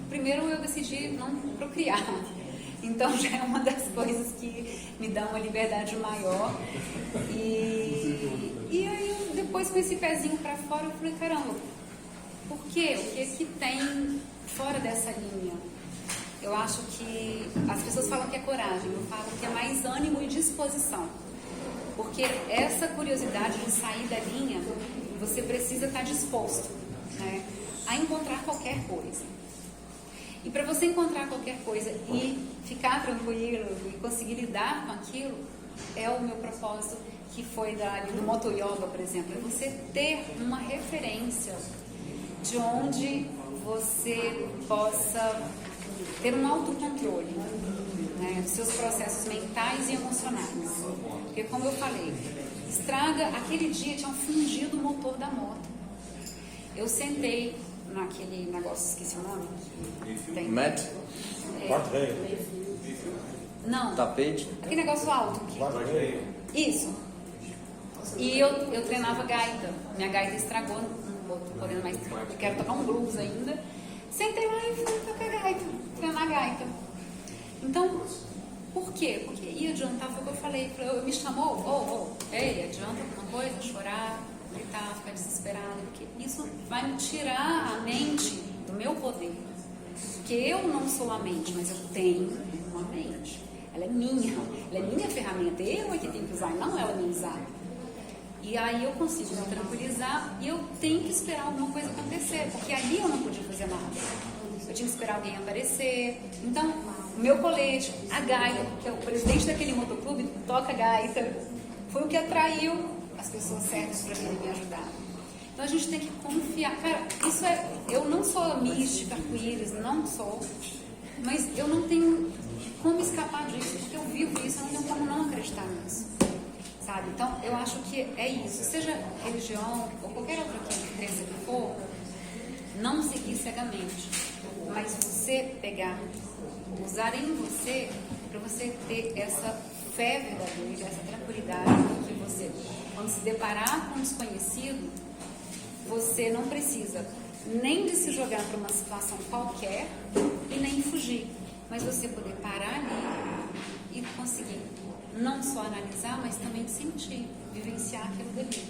[SPEAKER 2] Primeiro eu decidi não procriar. Então já é uma das coisas que me dá uma liberdade maior. E aí depois com esse pezinho pra fora eu falei, caramba, por quê? O que é que tem fora dessa linha? Eu acho que as pessoas falam que é coragem, eu falo que é mais ânimo e disposição. Porque essa curiosidade de sair da linha, você precisa estar disposto, né, a encontrar qualquer coisa. E para você encontrar qualquer coisa e ficar tranquilo e conseguir lidar com aquilo, é o meu propósito, que foi do Moto Yoga, por exemplo. É você ter uma referência de onde você possa ter um autocontrole, né, dos seus processos mentais e emocionais. Porque, como eu falei, aquele dia tinha fundido o motor da moto. Eu sentei naquele negócio, esqueci o nome.
[SPEAKER 5] Mat?
[SPEAKER 2] Não.
[SPEAKER 5] Tapete?
[SPEAKER 2] Aquele negócio alto. Isso. E eu treinava gaita. Minha gaita estragou, não tô podendo mais. Eu quero tocar um blues ainda. Sentei lá e fui tocar gaita, treinar gaita. Então, por quê? Porque ia adiantar, foi o que eu falei. Me chamou, ei, adianta alguma coisa? Chorar, gritar, ficar desesperado. Porque isso vai me tirar a mente do meu poder. Porque eu não sou a mente, mas eu tenho uma mente. Ela é minha ferramenta, eu é que tenho que usar, não ela me usar. E aí eu consigo me tranquilizar e eu tenho que esperar alguma coisa acontecer, porque ali eu não podia fazer nada. Eu tinha que esperar alguém aparecer. Então, o meu colete, a gaita, que é o presidente daquele motoclube, toca gaita, foi o que atraiu as pessoas certas para virem me ajudar. Então a gente tem que confiar. Cara, isso é. Eu não sou mística, arco-íris, não sou. Mas eu não tenho como escapar disso, porque eu vivo isso, eu não tenho como não acreditar nisso. Sabe? Então eu acho que é isso. Seja religião ou qualquer outra crença que for, não seguir cegamente. Mas você pegar, usar em você, para você ter essa fé verdadeira, essa tranquilidade que você, quando se deparar com um desconhecido, você não precisa nem de se jogar para uma situação qualquer e nem fugir, mas você poder parar ali e conseguir não só analisar, mas também sentir, vivenciar aquilo dali.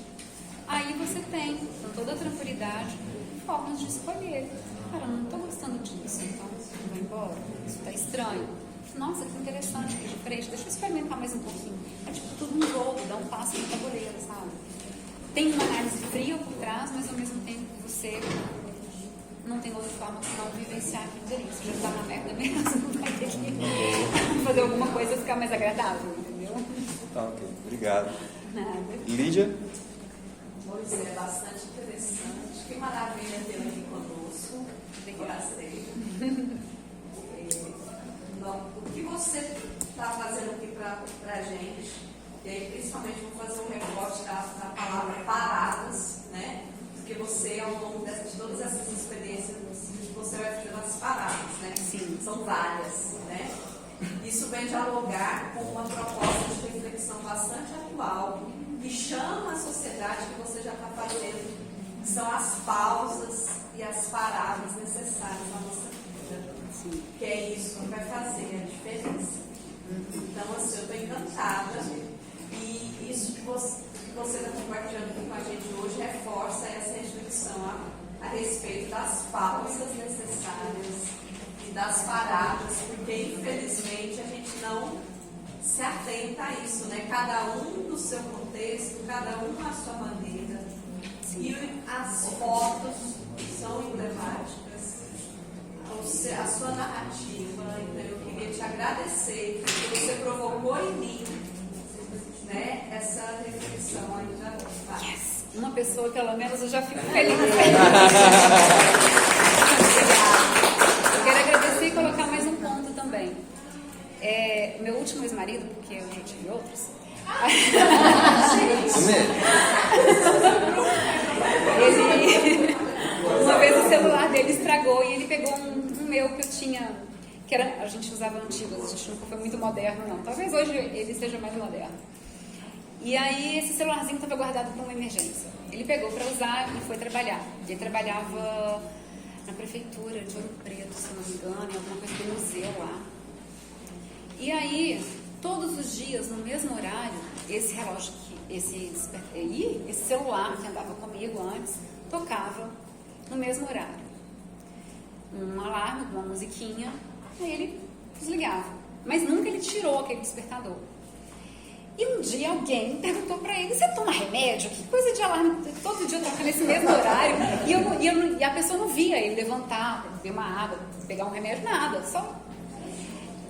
[SPEAKER 2] Aí você tem, com toda a tranquilidade, formas de escolher. Cara, eu não estou gostando disso, então eu vou embora, isso está estranho. Nossa, que interessante, que diferente, deixa eu experimentar mais um pouquinho. É tipo tudo um jogo, dá um passo no tabuleiro, sabe? Tem uma análise fria por trás, mas ao mesmo tempo você não tem outra forma de não vivenciar aquilo dali. Você já está na merda mesmo, vai ter que fazer alguma coisa ficar mais agradável, entendeu?
[SPEAKER 5] Tá, ok. Obrigado.
[SPEAKER 2] Nada.
[SPEAKER 5] Lídia?
[SPEAKER 8] Pois é, bastante interessante. Que maravilha tê-la aqui conosco. Gostei. O que você está fazendo aqui para a gente, e aí principalmente vou fazer um recorte da palavra paradas, né? Porque você, ao longo de todas essas experiências, você vai fazendo as paradas, né?
[SPEAKER 2] Sim.
[SPEAKER 8] São várias, né? Isso vem dialogar com uma proposta de reflexão bastante atual, que chama a sociedade que você já está fazendo, que são as pausas e as paradas necessárias na nossa vida.
[SPEAKER 2] Sim.
[SPEAKER 8] Que é isso que vai fazer a diferença. Então, assim, eu estou encantada e isso que você está compartilhando aqui com a gente hoje reforça essa reflexão a respeito das pausas necessárias e das paradas, porque infelizmente a gente não se atenta a isso, né? Cada um no seu contexto, cada um à sua maneira. E as fotos são emblemáticas, a sua narrativa. Então eu queria te agradecer que você provocou em mim, né, essa reflexão ainda mais.
[SPEAKER 2] Yes. Uma pessoa, pelo menos, eu já fico feliz. Eu quero agradecer e colocar mais um ponto também. Meu último ex-marido, porque eu já tive outros. Uma vez o celular dele estragou e ele pegou um meu que eu tinha, que era, a gente usava antigos, a gente nunca foi muito moderno não, talvez hoje ele seja mais moderno. E aí esse celularzinho estava guardado para uma emergência. Ele pegou para usar e foi trabalhar. Ele trabalhava na prefeitura de Ouro Preto, se não me engano, em alguma coisa do museu lá. E aí, todos os dias, no mesmo horário, esse relógio, esse celular que andava comigo antes, tocava no mesmo horário. Um alarme, uma musiquinha, aí ele desligava. Mas nunca ele tirou aquele despertador. E um dia alguém perguntou pra ele: você toma remédio? Que coisa de alarme, todo dia toca nesse mesmo horário. E a pessoa não via ele levantar, beber uma água, pegar um remédio, nada. Só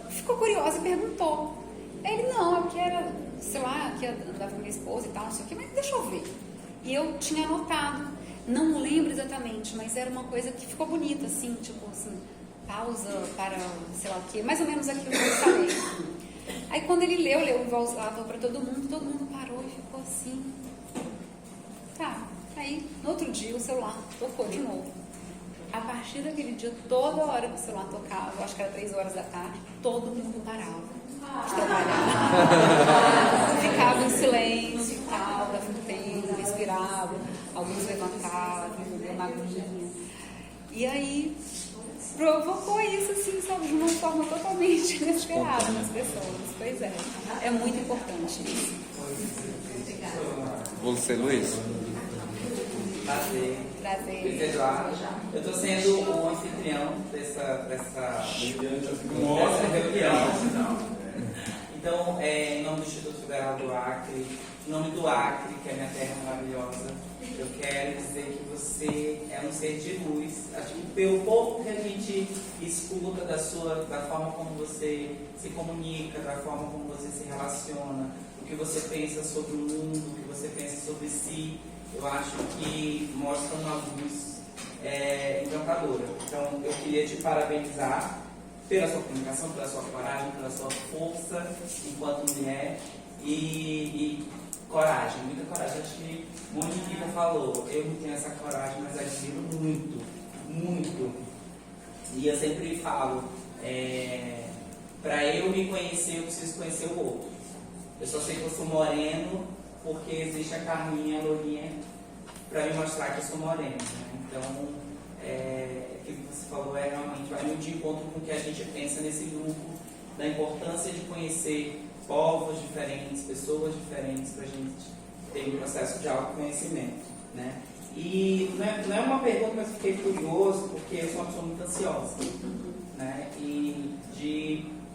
[SPEAKER 2] ficou curiosa e perguntou. Aí ele: não, é porque era, sei lá, que andava com minha esposa e tal, não sei o quê, mas deixa eu ver. E eu tinha anotado, não lembro exatamente, mas era uma coisa que ficou bonita, assim, tipo assim, pausa para sei lá o quê, mais ou menos aquilo que eu falei. Aí quando ele leu em voz alta para todo mundo parou e ficou assim. Tá. Aí no outro dia o celular tocou de novo. A partir daquele dia, toda hora que o celular tocava, eu acho que era 3 horas da tarde, todo mundo parava de trabalhar. Ficava em silêncio e tal, dava um tempo, respirava, alguns levantavam, bebiam uma aguinha. E aí provocou isso, assim, sabe, de uma forma totalmente inesperada nas pessoas. Pois é, é muito importante isso.
[SPEAKER 5] Você, Luiz?
[SPEAKER 9] Prazer.
[SPEAKER 2] Prazer.
[SPEAKER 9] Eduardo. Eu estou sendo o anfitrião dessa reunião. Então, em nome do Instituto Federal do Acre, em nome do Acre, que é minha terra maravilhosa, eu quero dizer que você é um ser de luz. Acho que pelo pouco que a gente escuta da forma como você se comunica, da forma como você se relaciona, o que você pensa sobre o mundo, o que você pensa sobre si, eu acho que mostra uma luz encantadora. Então, eu queria te parabenizar pela sua comunicação, pela sua coragem, pela sua força enquanto mulher e coragem, muita coragem. Acho que Moniquita falou, eu não tenho essa coragem, mas admiro muito, muito. E eu sempre falo, para eu me conhecer, eu preciso conhecer o outro. Eu só sei que eu sou moreno porque existe a Carminha, a Lourinha, para me mostrar que eu sou moreno. Né? Então, o que você falou realmente vai muito de encontro com o que a gente pensa nesse grupo, da importância de conhecer povos diferentes, pessoas diferentes, para a gente ter um processo de autoconhecimento. Né? E não é uma pergunta, mas eu fiquei curioso, porque eu sou uma pessoa muito ansiosa.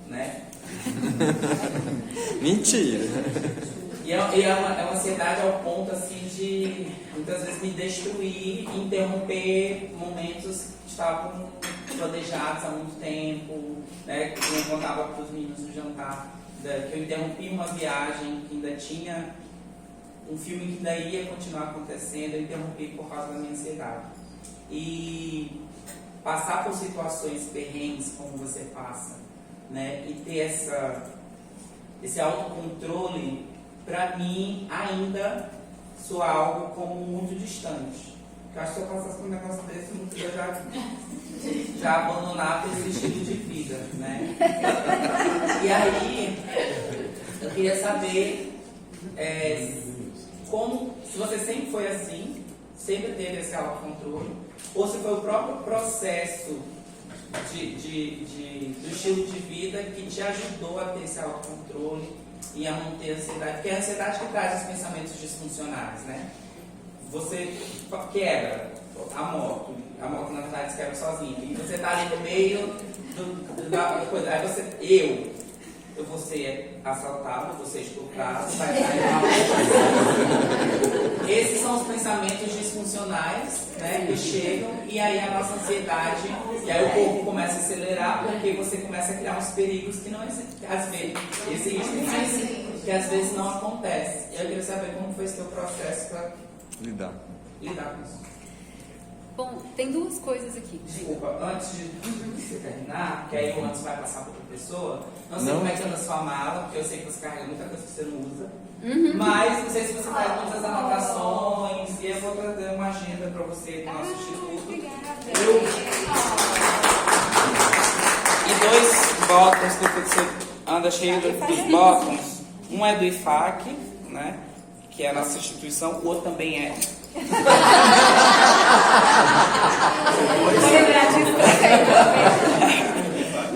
[SPEAKER 9] Né?
[SPEAKER 5] Mentira!
[SPEAKER 9] E é uma ansiedade ao ponto assim de muitas vezes me destruir e interromper momentos que estavam planejados há muito tempo, né? Que eu contava para os meninos no jantar, que eu interrompi uma viagem que ainda tinha um filme que ainda ia continuar acontecendo, eu interrompi por causa da minha ansiedade. E passar por situações perrengues como você passa, né? E ter esse autocontrole, para mim, ainda soa algo como muito distante. Eu acho que se eu passasse por um negócio desse, eu não podia já abandonar esse estilo de vida, né? E aí, eu queria saber se você sempre foi assim, sempre teve esse autocontrole, ou se foi o próprio processo do estilo de vida que te ajudou a ter esse autocontrole e a manter a ansiedade, porque é a ansiedade que traz os pensamentos disfuncionais, né? Você quebra a moto na verdade se quebra sozinha, e você está ali no meio da coisa, aí eu vou ser assaltado, eu vou ser estuprado, vai sair mal. Esses são os pensamentos disfuncionais, né, que chegam, e aí a nossa ansiedade, e aí o corpo começa a acelerar, porque você começa a criar uns perigos que não existem, às vezes mas que às vezes não acontece. E eu queria saber como foi esse teu processo para lidar com isso.
[SPEAKER 2] Bom, tem duas coisas aqui.
[SPEAKER 9] Desculpa, antes de você terminar, que aí o antes vai passar para outra pessoa, não sei como é que anda a sua mala, porque eu sei que você carrega muita coisa que você não usa, mas não sei se você faz muitas anotações, e eu vou trazer uma agenda para você do nosso instituto. E 2 botões que você anda cheio dos botões. Um é do IFAC, né, que é a nossa instituição, o outro também é.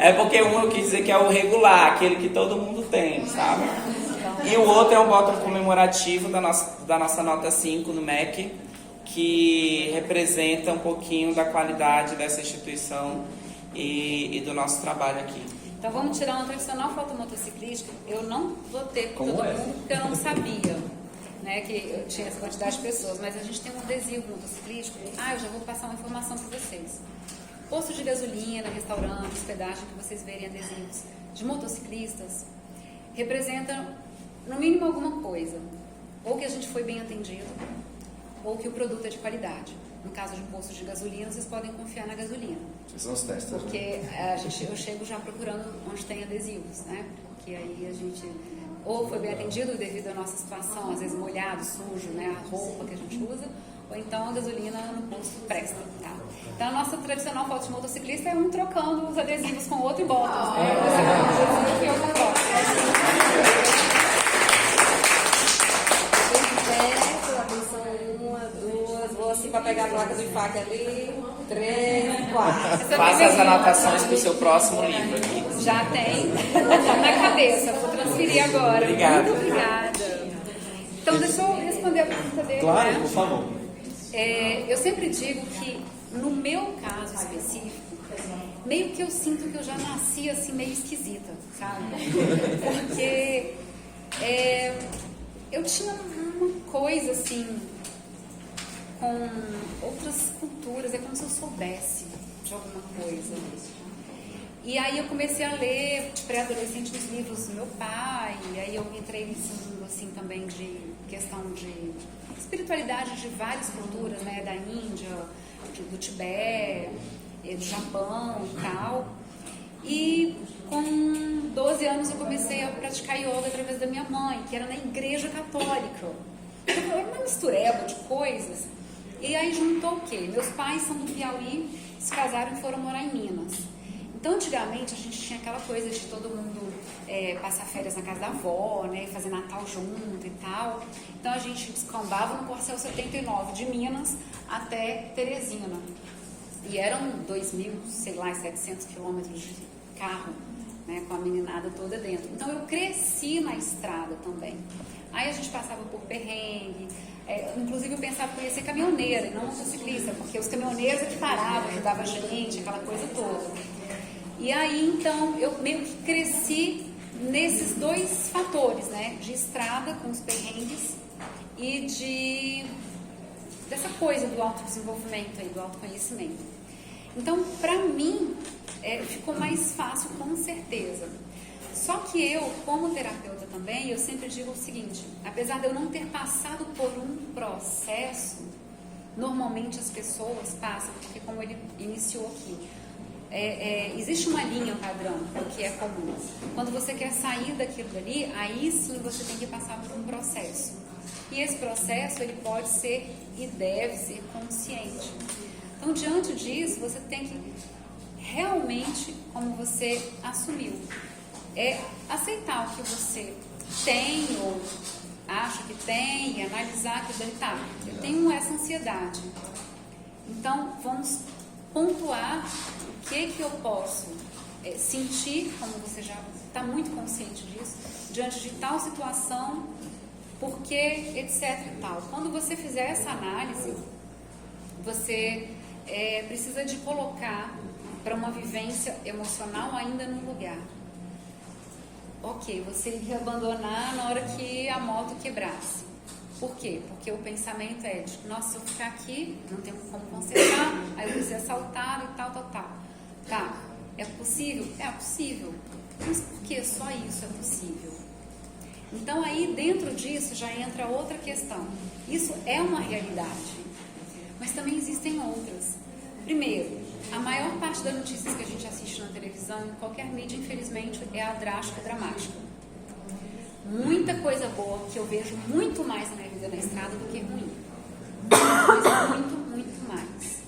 [SPEAKER 9] É porque um eu quis dizer que é o regular, aquele que todo mundo tem, sabe? E o outro é o botão comemorativo da nossa nota 5 no MEC, que representa um pouquinho da qualidade dessa instituição e do nosso trabalho aqui.
[SPEAKER 2] Então vamos tirar uma tradicional foto motociclística. Eu não botei com todo mundo porque eu não sabia, né, que eu tinha essa quantidade de pessoas, mas a gente tem um adesivo motociclístico. Eu já vou passar uma informação para vocês. Posto de gasolina, restaurante, hospedagem, que vocês verem adesivos de motociclistas, representam no mínimo alguma coisa. Ou que a gente foi bem atendido, ou que o produto é de qualidade. No caso de um posto de gasolina, vocês podem confiar na gasolina.
[SPEAKER 5] Esses são os testes.
[SPEAKER 2] Porque eu chego já procurando onde tem adesivos, né? Porque aí a gente ou foi bem atendido devido à nossa situação, às vezes molhado, sujo, né? A roupa que a gente usa, ou então a gasolina no posto presta, tá? Então a nossa tradicional foto de motociclista é um trocando os adesivos com o outro e botas, né? Você vai com o adesivo e eu com a bota.
[SPEAKER 6] Vou assim para pegar a placa do IFAC ali. 3, 4.
[SPEAKER 9] Faça as anotações para o seu próximo livro aqui.
[SPEAKER 2] Já tem. Na cabeça. Vou transferir agora.
[SPEAKER 9] Obrigado.
[SPEAKER 2] Muito obrigada. Então, deixa eu responder a pergunta dele.
[SPEAKER 5] Claro,
[SPEAKER 2] né?
[SPEAKER 5] por favor.
[SPEAKER 2] Eu sempre digo que, no meu caso específico, meio que eu sinto que eu já nasci assim meio esquisita, sabe? Porque eu tinha uma coisa assim com outras culturas, é como se eu soubesse de alguma coisa. E aí eu comecei a ler de pré-adolescente os livros do meu pai, e aí eu entrei nesse mundo assim também de questão de espiritualidade de várias culturas, né, da Índia, do Tibete, do Japão e tal. E com 12 anos eu comecei a praticar yoga através da minha mãe, que era na igreja católica. Então, era uma mistureba de coisas. E aí juntou o quê? Meus pais são do Piauí, se casaram e foram morar em Minas. Então, antigamente, a gente tinha aquela coisa de todo mundo passar férias na casa da avó, né, fazer Natal junto e tal. Então, a gente descambava no Corcel 79, de Minas até Teresina. E eram 2.700 quilômetros de carro, né, com a meninada toda dentro. Então, eu cresci na estrada também. Aí, a gente passava por perrengue. Inclusive, eu pensava que eu ia ser caminhoneira e não motociclista, porque os caminhoneiros é que paravam, ajudavam a gente, aquela coisa toda. E aí, então, eu meio que cresci nesses dois fatores, né? De estrada, com os perrengues, e dessa coisa do autodesenvolvimento, aí, do autoconhecimento. Então, para mim, ficou mais fácil, com certeza. Só que eu, como terapeuta também, eu sempre digo o seguinte, apesar de eu não ter passado por um processo, normalmente as pessoas passam, porque como ele iniciou aqui, existe uma linha padrão do que é comum. Quando você quer sair daquilo dali, aí sim você tem que passar por um processo. E esse processo, ele pode ser e deve ser consciente. Então, diante disso, você tem que realmente, como você assumiu, aceitar o que você tem ou acha que tem, e analisar que tá, eu tenho essa ansiedade. Então, vamos pontuar o que eu posso sentir, como você já está muito consciente disso, diante de tal situação, porque, etc e tal. Quando você fizer essa análise, você precisa de colocar para uma vivência emocional ainda no lugar. Ok, você iria abandonar na hora que a moto quebrasse. Por quê? Porque o pensamento é de, nossa, se eu ficar aqui, não tenho como consertar, aí eu vou ser assaltado e tal. Tá, é possível? É possível. Mas por que só isso é possível? Então aí dentro disso já entra outra questão. Isso é uma realidade, mas também existem outras. Primeiro, a maior parte das notícias que a gente assiste na televisão, em qualquer mídia, infelizmente, é a drástica, dramática. Muita coisa boa que eu vejo muito mais na minha vida na estrada do que ruim. Muito mais.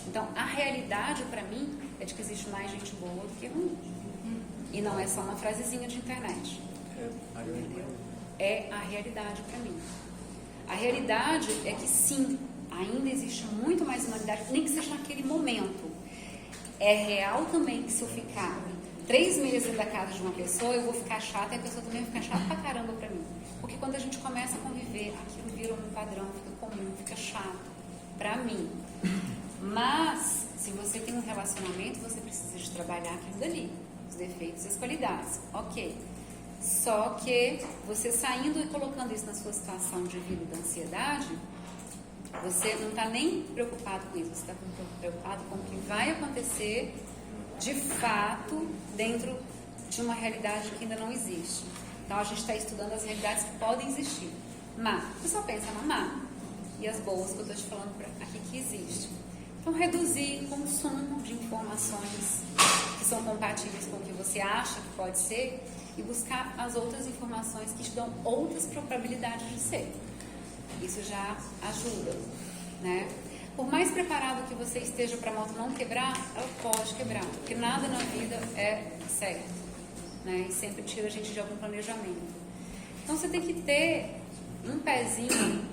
[SPEAKER 2] Então, a realidade para mim é de que existe mais gente boa do que ruim. E não é só uma frasezinha de internet. Entendeu? É a realidade para mim. A realidade é que sim, ainda existe muito mais humanidade, nem que seja naquele momento. É real também que se eu ficar 3 meses dentro da casa de uma pessoa, eu vou ficar chata e a pessoa também vai ficar chata pra caramba pra mim. Porque quando a gente começa a conviver, aquilo vira um padrão, fica comum, fica chato pra mim. Mas, se você tem um relacionamento, você precisa de trabalhar aquilo dali, os defeitos e as qualidades. Ok. Só que você saindo e colocando isso na sua situação de vida da ansiedade, você não está nem preocupado com isso, você está preocupado com o que vai acontecer de fato dentro de uma realidade que ainda não existe. Então a gente está estudando as realidades que podem existir. Má, você só pensa na má. E as boas que eu estou te falando aqui que existem. Então reduzir o consumo de informações que são compatíveis com o que você acha que pode ser e buscar as outras informações que te dão outras probabilidades de ser. Isso já ajuda, né? Por mais preparado que você esteja para a moto não quebrar, ela pode quebrar, porque nada na vida é certo, né? E sempre tira a gente de algum planejamento. Então você tem que ter um pezinho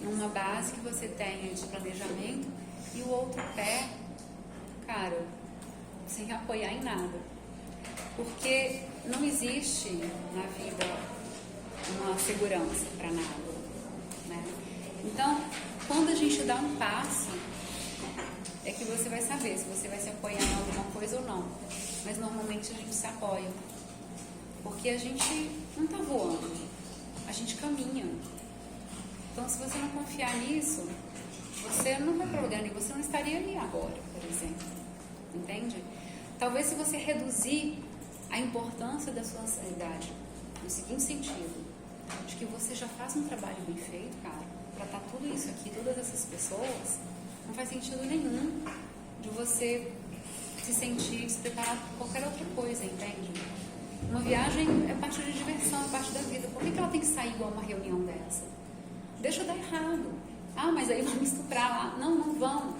[SPEAKER 2] numa base que você tenha de planejamento e o outro pé, cara, sem apoiar em nada. Porque não existe na vida uma segurança para nada, né? Então, quando a gente dá um passo, é que você vai saber se você vai se apoiar em alguma coisa ou não. Mas normalmente a gente se apoia. Porque a gente não está voando, a gente caminha. Então, se você não confiar nisso, você não vai para lugar nenhum, você não estaria ali agora, por exemplo. Entende? Talvez se você reduzir a importância da sua ansiedade no seguinte sentido, de que você já faz um trabalho bem feito, cara, para estar tudo isso aqui, todas essas pessoas, não faz sentido nenhum de você se sentir despreparado por qualquer outra coisa, entende? Uma viagem é parte de diversão, é parte da vida. Por que ela tem que sair igual uma reunião dessa? Deixa dar errado. Ah, mas aí vão me estuprar lá. Não, não vão.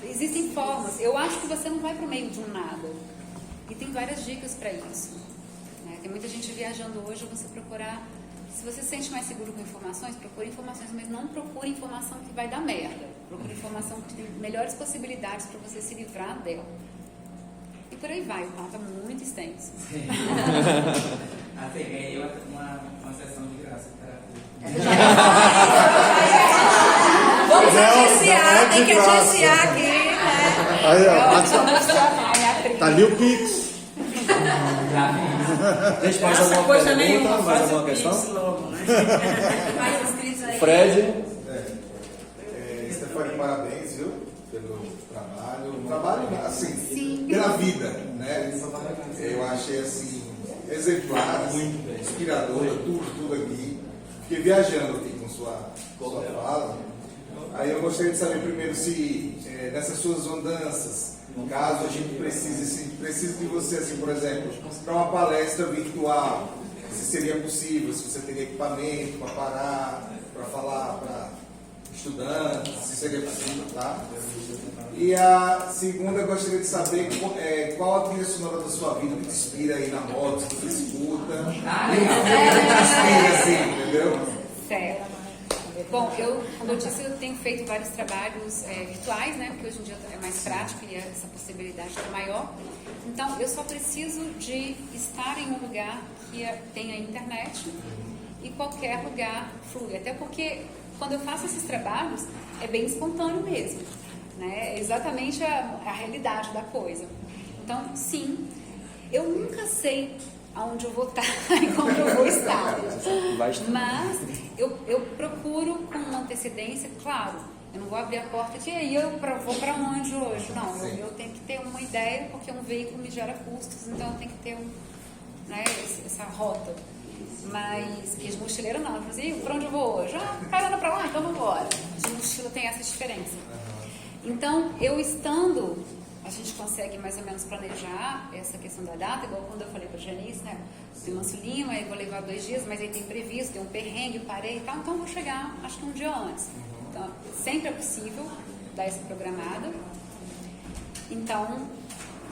[SPEAKER 2] Existem formas. Eu acho que você não vai para o meio de um nada. E tem várias dicas para isso. Né? Tem muita gente viajando hoje, você procurar... Se você se sente mais seguro com informações, procure informações, mas não procure informação que vai dar merda. Procure informação que tem melhores possibilidades para você se livrar dela. E por aí vai, o papo é muito extenso.
[SPEAKER 9] Assim, eu uma sessão de graça para
[SPEAKER 6] Vamos
[SPEAKER 3] Não,
[SPEAKER 6] agenciar,
[SPEAKER 3] não é
[SPEAKER 6] tem
[SPEAKER 3] de
[SPEAKER 6] que
[SPEAKER 3] graça.
[SPEAKER 6] agenciar aqui, né?
[SPEAKER 3] Aí, ó,
[SPEAKER 2] Ai,
[SPEAKER 3] tá ali o Pix.
[SPEAKER 1] Gente, mais
[SPEAKER 4] Essa
[SPEAKER 1] alguma
[SPEAKER 4] coisa
[SPEAKER 1] pergunta?
[SPEAKER 4] nenhuma,
[SPEAKER 1] Mais
[SPEAKER 4] faz
[SPEAKER 1] alguma
[SPEAKER 4] o
[SPEAKER 1] questão?
[SPEAKER 4] Pix logo, né?
[SPEAKER 6] Mais inscritos aí.
[SPEAKER 1] Fred?
[SPEAKER 3] Stefani, parabéns, viu? Pelo trabalho. Trabalho, assim,
[SPEAKER 2] Sim.
[SPEAKER 3] pela vida, né? Eu achei, assim, exemplar, muito inspiradora, tudo aqui. Fiquei viajando aqui com sua fala. Aí eu gostaria de saber primeiro se, nessas suas andanças, caso a gente precise de você, assim, por exemplo, para uma palestra virtual, se seria possível, se você teria equipamento para parar, para falar para estudantes, se seria possível, tá? E a segunda, eu gostaria de saber qual a trilha sonora da sua vida que te inspira aí na moto, que você escuta, e um filme que te inspira, assim, entendeu?
[SPEAKER 2] Certo. Bom, como eu disse, eu tenho feito vários trabalhos virtuais, né? Porque hoje em dia é mais prático e essa possibilidade é maior. Então, eu só preciso de estar em um lugar que tenha internet e qualquer lugar flui. Até porque, quando eu faço esses trabalhos, é bem espontâneo mesmo, né? É exatamente a realidade da coisa. Então, sim, eu nunca sei aonde eu vou estar e como eu vou estar. Mas eu procuro com uma antecedência, claro, eu não vou abrir a porta e aí eu vou para onde hoje? Não, eu tenho que ter uma ideia, porque um veículo me gera custos, então eu tenho que ter essa rota. Mas que de mochileiro não, eu falo assim, para onde eu vou hoje? Ah, caramba, para lá, então vamos embora. De mochila tem essa diferença. Então, eu estando, a gente consegue mais ou menos planejar essa questão da data, igual quando eu falei para a Janice, né? Tem Manso Lima, aí vou levar 2 dias, mas aí tem previsto, tem um perrengue, parei e tal, então eu vou chegar, acho que um dia antes. Então, sempre é possível dar essa programada. Então,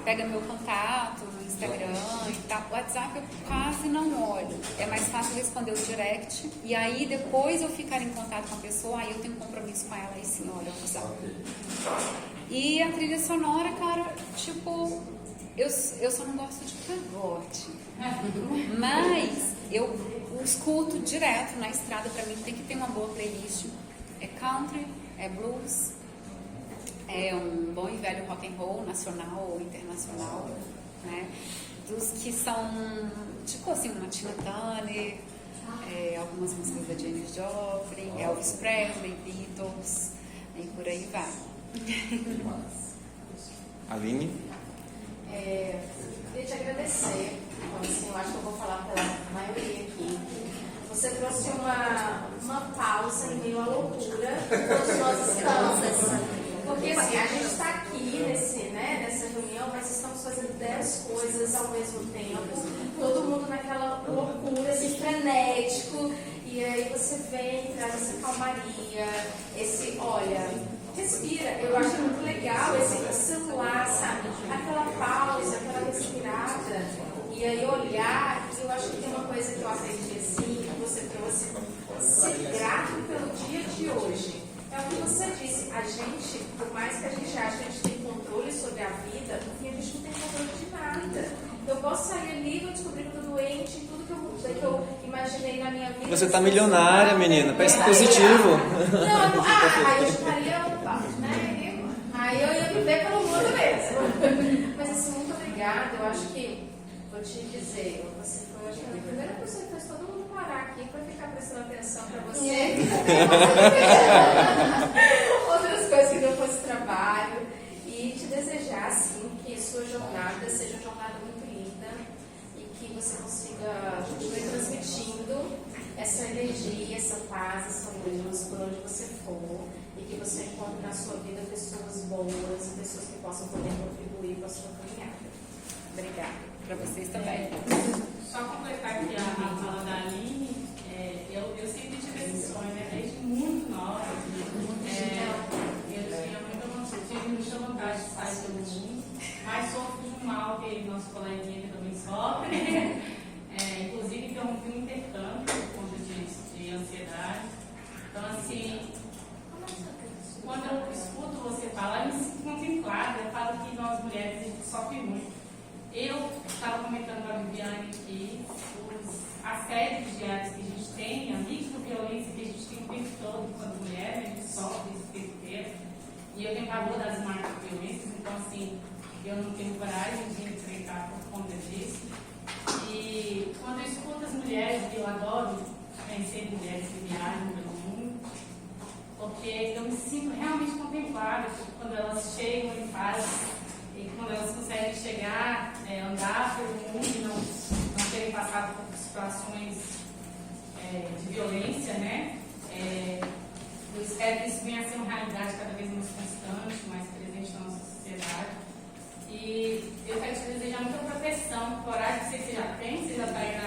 [SPEAKER 2] pega meu contato no Instagram e tal. O WhatsApp eu quase não olho. É mais fácil responder o direct. E aí, depois eu ficar em contato com a pessoa, aí eu tenho um compromisso com ela e sim, olha o WhatsApp. E a trilha sonora, cara, tipo, eu só não gosto de pagode. Mas eu escuto direto na estrada, pra mim tem que ter uma boa playlist. É country, é blues, é um bom e velho rock and roll, nacional ou internacional, né? Dos que são, tipo assim, uma Tina Turner, algumas músicas da Janis Joplin, Elvis Presley, Beatles, e por aí vai.
[SPEAKER 5] Aline?
[SPEAKER 8] Queria te agradecer. Assim, eu acho que eu vou falar pela maioria aqui. Você trouxe uma pausa em meio à loucura todos nós estamos. Porque assim, a gente está aqui nessa reunião, mas estamos fazendo 10 coisas ao mesmo tempo, todo mundo naquela loucura, assim, frenético, e aí você vem, traz essa calmaria, olha, respira. Eu acho muito legal esse celular, sabe? Aquela pausa, aquela respirada, e aí olhar, e eu acho que tem uma coisa que eu aprendi assim, que você trouxe, ser grato pelo dia de hoje. É o que você disse, a gente, por mais que a gente ache que a gente tem controle sobre a vida, porque a gente não tem controle de nada. Eu posso sair ali no descobri que eu tô doente, tudo que eu imaginei na minha vida.
[SPEAKER 5] Você tá milionária, menina. Pense positivo.
[SPEAKER 8] Aí eu chutaria o balde, né? Aí eu ia viver pelo mundo mesmo. Mas assim, muito obrigada. Eu acho que, vou te dizer, você foi acho que a primeira pessoa que fez todo mundo parar aqui para ficar prestando atenção para você. Outras coisas que não fosse trabalho. E te desejar, assim, que sua jornada seja uma jornada muito linda e que você consiga continuar transmitindo essa energia, essa paz, essa luz por onde você for e que você encontre na sua vida pessoas boas e pessoas que possam poder contribuir com a sua caminhada.
[SPEAKER 2] Obrigada. Para vocês também.
[SPEAKER 4] Só completar aqui a fala da Aline, eu sempre tive esse sonho, né? Desde muito nova. Eu tive muita vontade de sair pelo mundo, mas sofro de um mal que nosso coleguinha que também sofre. Inclusive, interrompi um intercâmbio por conta de ansiedade. Então, assim, quando eu escuto você falar, eu me sinto contemplada. Eu falo que nós mulheres a gente sofre muito. Eu estava comentando com a Viviane que os assédios diários que a gente tem, a microviolência que a gente tem o tempo todo quando mulher, a gente sofre esse tempo inteiro. E eu tenho pavor das macroviolências, então assim, eu não tenho coragem de enfrentar por conta disso. E quando eu escuto as mulheres, eu adoro conhecer mulheres que viajam pelo mundo, porque eu me sinto realmente contemplada quando elas chegam e fazem. E quando elas conseguem chegar, andar pelo mundo e não terem passado por situações de violência, né? Eu espero que isso venha a ser uma realidade cada vez mais constante, mais presente na nossa sociedade. E eu quero te desejar muita proteção, coragem que você já tem, você já está aí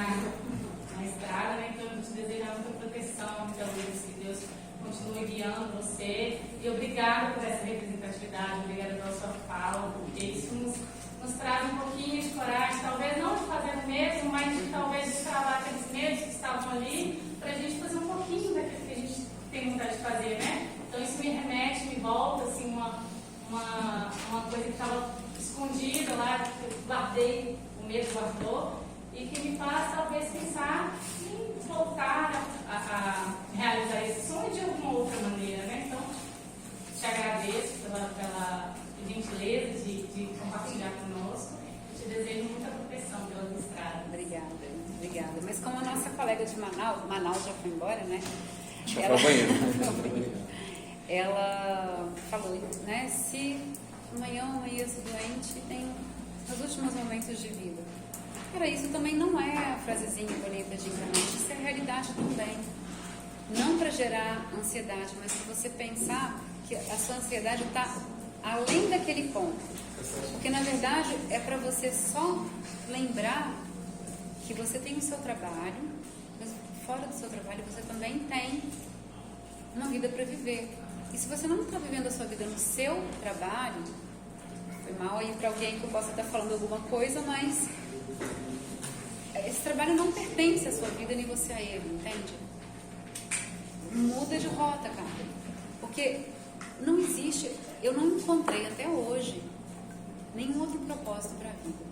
[SPEAKER 4] na estrada, né? Então eu te desejar muita proteção, muita luz, que Deus continue guiando você. E obrigada por essa representatividade, obrigada pela sua fala, porque isso nos traz um pouquinho de coragem, talvez não de fazer o mesmo, mas de talvez destravar aqueles medos que estavam ali, para a gente fazer um pouquinho daquilo que a gente tem vontade de fazer, né? Então isso me remete, me volta, assim, uma coisa que estava escondida lá, que eu guardei, o medo guardou, e que me faz talvez pensar em voltar a realizar esse sonho de alguma outra maneira, né? Então, te agradeço pela gentileza de compartilhar conosco e te desejo muita proteção pela estrada.
[SPEAKER 2] Obrigada. Mas como a nossa colega de Manaus já foi embora, né? Ela falou, né? Se amanhã ou amanhã se doente, tem os últimos momentos de vida. Cara, isso também não é a frasezinha bonita de encanante, isso é a realidade também. Não para gerar ansiedade, mas para você pensar que a sua ansiedade está além daquele ponto. Porque na verdade é para você só lembrar que você tem o seu trabalho, mas fora do seu trabalho você também tem uma vida para viver. E se você não está vivendo a sua vida no seu trabalho, foi mal aí para alguém que eu possa estar falando alguma coisa, mas esse trabalho não pertence à sua vida nem você a ele, entende? Muda de rota, cara. Porque não existe, eu não encontrei até hoje nenhum outro propósito para a vida.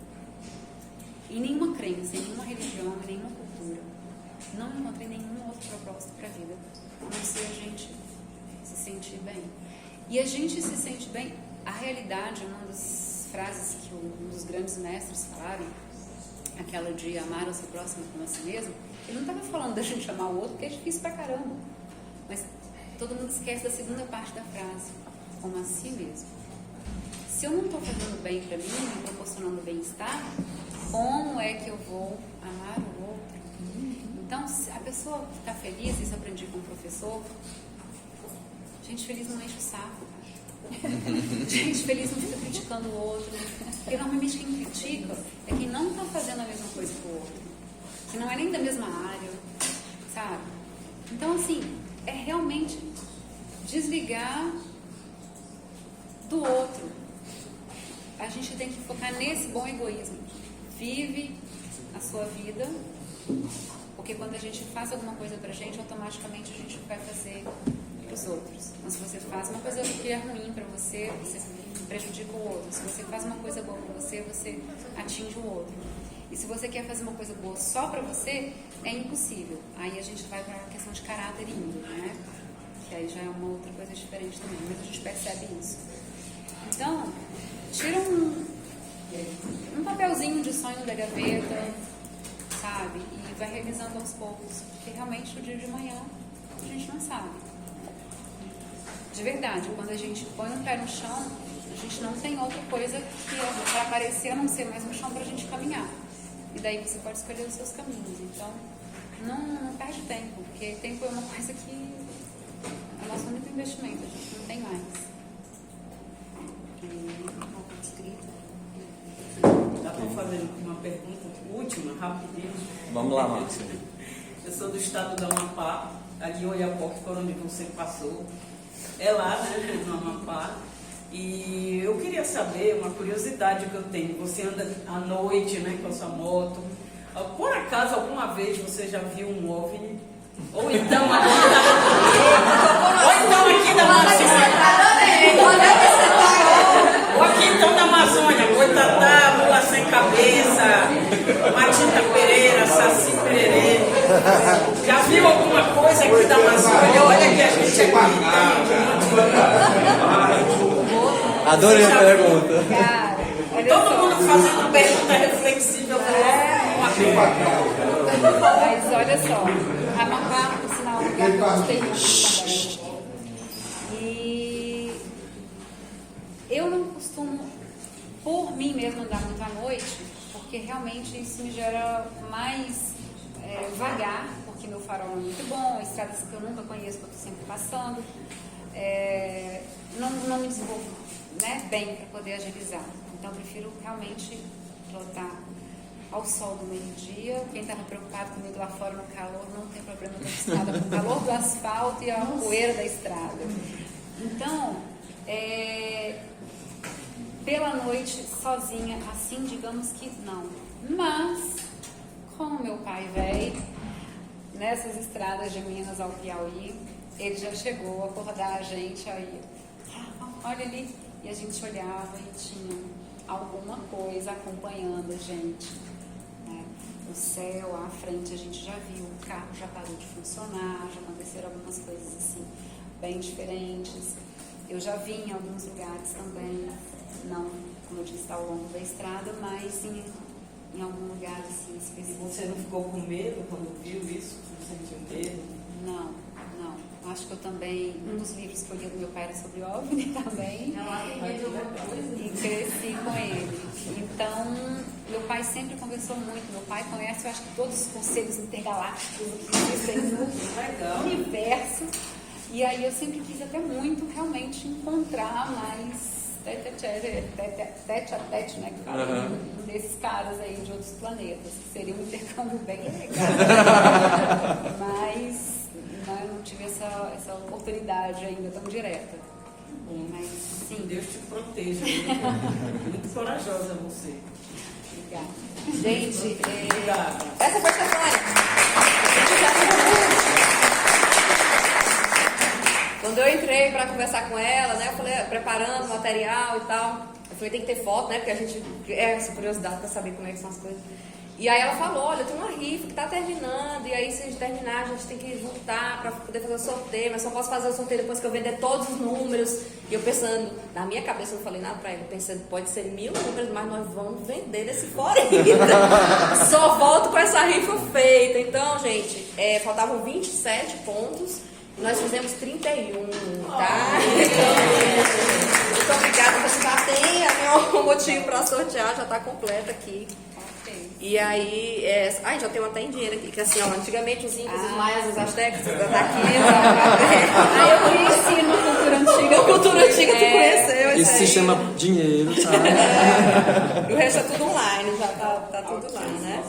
[SPEAKER 2] Em nenhuma crença, em nenhuma religião, em nenhuma cultura. Não encontrei nenhum outro propósito para a vida. A não ser a gente se sentir bem. E a gente se sente bem. A realidade, uma das frases que um dos grandes mestres falaram, aquela de amar o seu próximo como a si mesmo, ele não estava falando da gente amar o outro, porque é difícil pra caramba. Mas todo mundo esquece da segunda parte da frase, como a si mesmo. Se eu não estou fazendo bem para mim, me proporcionando bem-estar, como é que eu vou amar o outro? Então, se a pessoa está feliz, isso eu aprendi com o professor, gente feliz não enche o saco. Gente feliz não fica criticando o outro. Porque normalmente quem critica é quem não está fazendo a mesma coisa que o outro, que não é nem da mesma área, sabe? Então, assim, é realmente desligar do outro. A gente tem que focar nesse bom egoísmo. Vive a sua vida, porque quando a gente faz alguma coisa pra gente, automaticamente a gente vai fazer pros outros. Mas se você faz uma coisa que é ruim pra você, você prejudica o outro. Se você faz uma coisa boa pra você, você atinge o outro. E se você quer fazer uma coisa boa só para você, é impossível. Aí a gente vai para a questão de caráter e índole, né? Que aí já é uma outra coisa diferente também, mas a gente percebe isso. Então, tira um papelzinho de sonho da gaveta, sabe? E vai revisando aos poucos, porque realmente o dia de manhã a gente não sabe. De verdade, quando a gente põe um pé no chão, a gente não tem outra coisa que para aparecer a não ser mais um chão para a gente caminhar. E daí você pode escolher os seus caminhos. Então, não perde tempo, porque tempo é uma coisa que é o nosso único investimento, a gente não tem mais.
[SPEAKER 10] Dá para fazer uma pergunta última, rapidinho?
[SPEAKER 5] Vamos lá, Márcio.
[SPEAKER 10] Eu sou do estado do Amapá, ali em Oiapoque, por onde você passou. É lá, né, no Amapá. E eu queria saber, uma curiosidade que eu tenho, você anda à noite, né, com a sua moto. Por acaso, alguma vez você já viu um OVNI? Ou então aqui da Amazônia. Ou aqui então da Amazônia, Boitatá, Mula Sem Cabeça, Matita Pereira, Saci Pererê. Já viu alguma coisa aqui da Amazônia? Olha que a gente aqui
[SPEAKER 5] Adorei a pergunta.
[SPEAKER 2] Cara,
[SPEAKER 10] todo mundo fazendo pergunta reflexiva.
[SPEAKER 2] Mas olha só, Amapá, por sinal, é um lugar que eu gostei muito também. E eu não costumo, por mim mesmo, andar muito à noite, porque realmente isso me gera mais vagar, porque meu farol é muito bom, estradas que eu nunca conheço, que eu estou sempre passando. Não me desenvolvo, né, bem para poder agilizar. Então, eu prefiro realmente pilotar ao sol do meio-dia. Quem estava preocupado comigo lá fora no calor, não tem problema, eu estou acostumada com o calor do asfalto e a poeira da estrada. Então, pela noite, sozinha, assim, digamos que não. Mas, como meu pai velho, nessas estradas de Minas ao Piauí, ele já chegou a acordar a gente aí. Olha ali. E a gente olhava e tinha alguma coisa acompanhando a gente. Né? O céu, à frente, a gente já viu, o carro já parou de funcionar, já aconteceram algumas coisas assim, bem diferentes. Eu já vi em alguns lugares também, não, como eu disse, ao longo da estrada, mas em algum lugar assim específico.
[SPEAKER 10] Você não ficou com medo quando viu isso? Não sentiu medo?
[SPEAKER 2] Não. Acho que eu também, um dos livros que eu li do meu pai era sobre OVNI também. E cresci com ele. Então, meu pai sempre conversou muito. Meu pai conhece, eu acho que todos os conselhos intergalácticos que existem no universo. E aí eu sempre quis até muito realmente encontrar mais tete a tete, né, que fala, desses caras aí de outros planetas, que seria um intercâmbio bem legal. Mas eu não tive essa oportunidade ainda tão direta. Mas sim.
[SPEAKER 10] Deus te proteja. Muito corajosa você.
[SPEAKER 2] Obrigada.
[SPEAKER 6] Gente,
[SPEAKER 10] Obrigada.
[SPEAKER 6] essa foi a Stefânia. Quando eu entrei para conversar com ela, né, eu falei, preparando material e tal, eu falei, tem que ter foto, né, porque a gente essa curiosidade para saber como é que são as coisas. E aí ela falou, olha, tem uma rifa que tá terminando, e aí se a gente terminar, a gente tem que juntar para poder fazer o sorteio, mas só posso fazer o sorteio depois que eu vender todos os números. E eu pensando, na minha cabeça eu não falei nada para ela, pensando, pode ser 1000 números, mas nós vamos vender desse fora ainda. Só volto com essa rifa feita. Então, gente, faltavam 27 pontos, nós fizemos 31, tá? Então, muito obrigada, você já tem meu motivo para sortear, já tá completo aqui. E aí, já tem até em dinheiro aqui, que assim, ó, antigamente os incas, os maias, os astecas, tá aqui.
[SPEAKER 2] Aí eu conheci uma cultura antiga.
[SPEAKER 6] A cultura antiga tu conheceu.
[SPEAKER 5] Isso se chama dinheiro, sabe?
[SPEAKER 6] E o resto é tudo online, já tá tudo lá, né?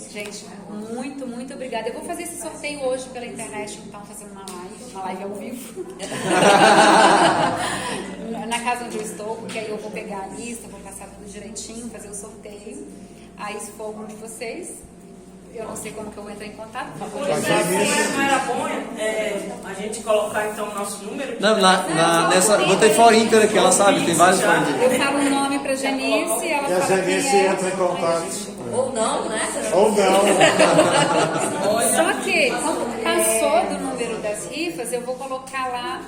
[SPEAKER 2] Gente, muito, muito obrigada. Eu vou fazer esse sorteio hoje pela internet, então, fazendo uma live ao vivo. Na casa onde eu estou, porque aí eu vou pegar a lista, vou passar tudo direitinho, fazer o sorteio. Aí, se for algum de vocês, eu não sei como que eu vou entrar em contato.
[SPEAKER 10] Não era bom a gente colocar então o nosso número?
[SPEAKER 5] Não, nessa, botei for Inter aqui, ela sabe, tem vários for Inter.
[SPEAKER 2] Eu falo o nome pra Janice e ela fala quem é.
[SPEAKER 3] entra em contato.
[SPEAKER 6] Ou não, né?
[SPEAKER 3] Ou não.
[SPEAKER 2] Só que, quando passou do número das rifas, eu vou colocar lá.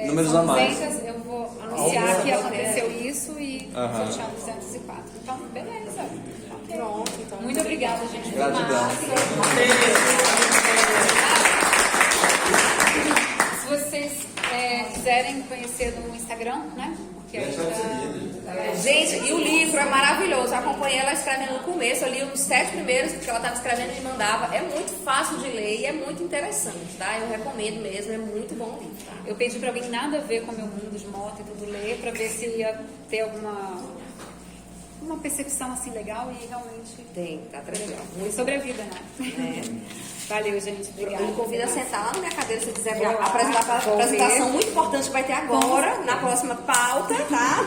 [SPEAKER 5] Números
[SPEAKER 2] são
[SPEAKER 5] a mais.
[SPEAKER 2] 200, eu vou anunciar que aconteceu isso e sortear 204. Então, beleza. Ok.
[SPEAKER 6] Pronto, então.
[SPEAKER 2] Muito obrigada, gente. Foi
[SPEAKER 5] Gratidão.
[SPEAKER 2] massa. Se vocês quiserem conhecer no Instagram, né? Porque aí
[SPEAKER 6] Gente, e o livro é maravilhoso. Eu acompanhei ela escrevendo no começo, eu li os 7 primeiros que ela estava escrevendo e me mandava. É muito fácil de ler e é muito interessante, tá? Eu recomendo mesmo, é muito bom o livro, tá?
[SPEAKER 2] eu pedi pra alguém nada a ver com o meu mundo de moto e tudo ler, pra ver se ia ter uma percepção assim legal e realmente
[SPEAKER 6] Tem, tá tranquilo.
[SPEAKER 2] muito sobre a vida, né? Valeu, gente. Obrigada.
[SPEAKER 6] Eu me convido a sentar lá na minha cadeira se quiser
[SPEAKER 2] Vou lá,
[SPEAKER 6] apresentar a
[SPEAKER 2] vou
[SPEAKER 6] apresentação
[SPEAKER 2] ver.
[SPEAKER 6] muito importante que vai ter agora, na próxima pauta, tá?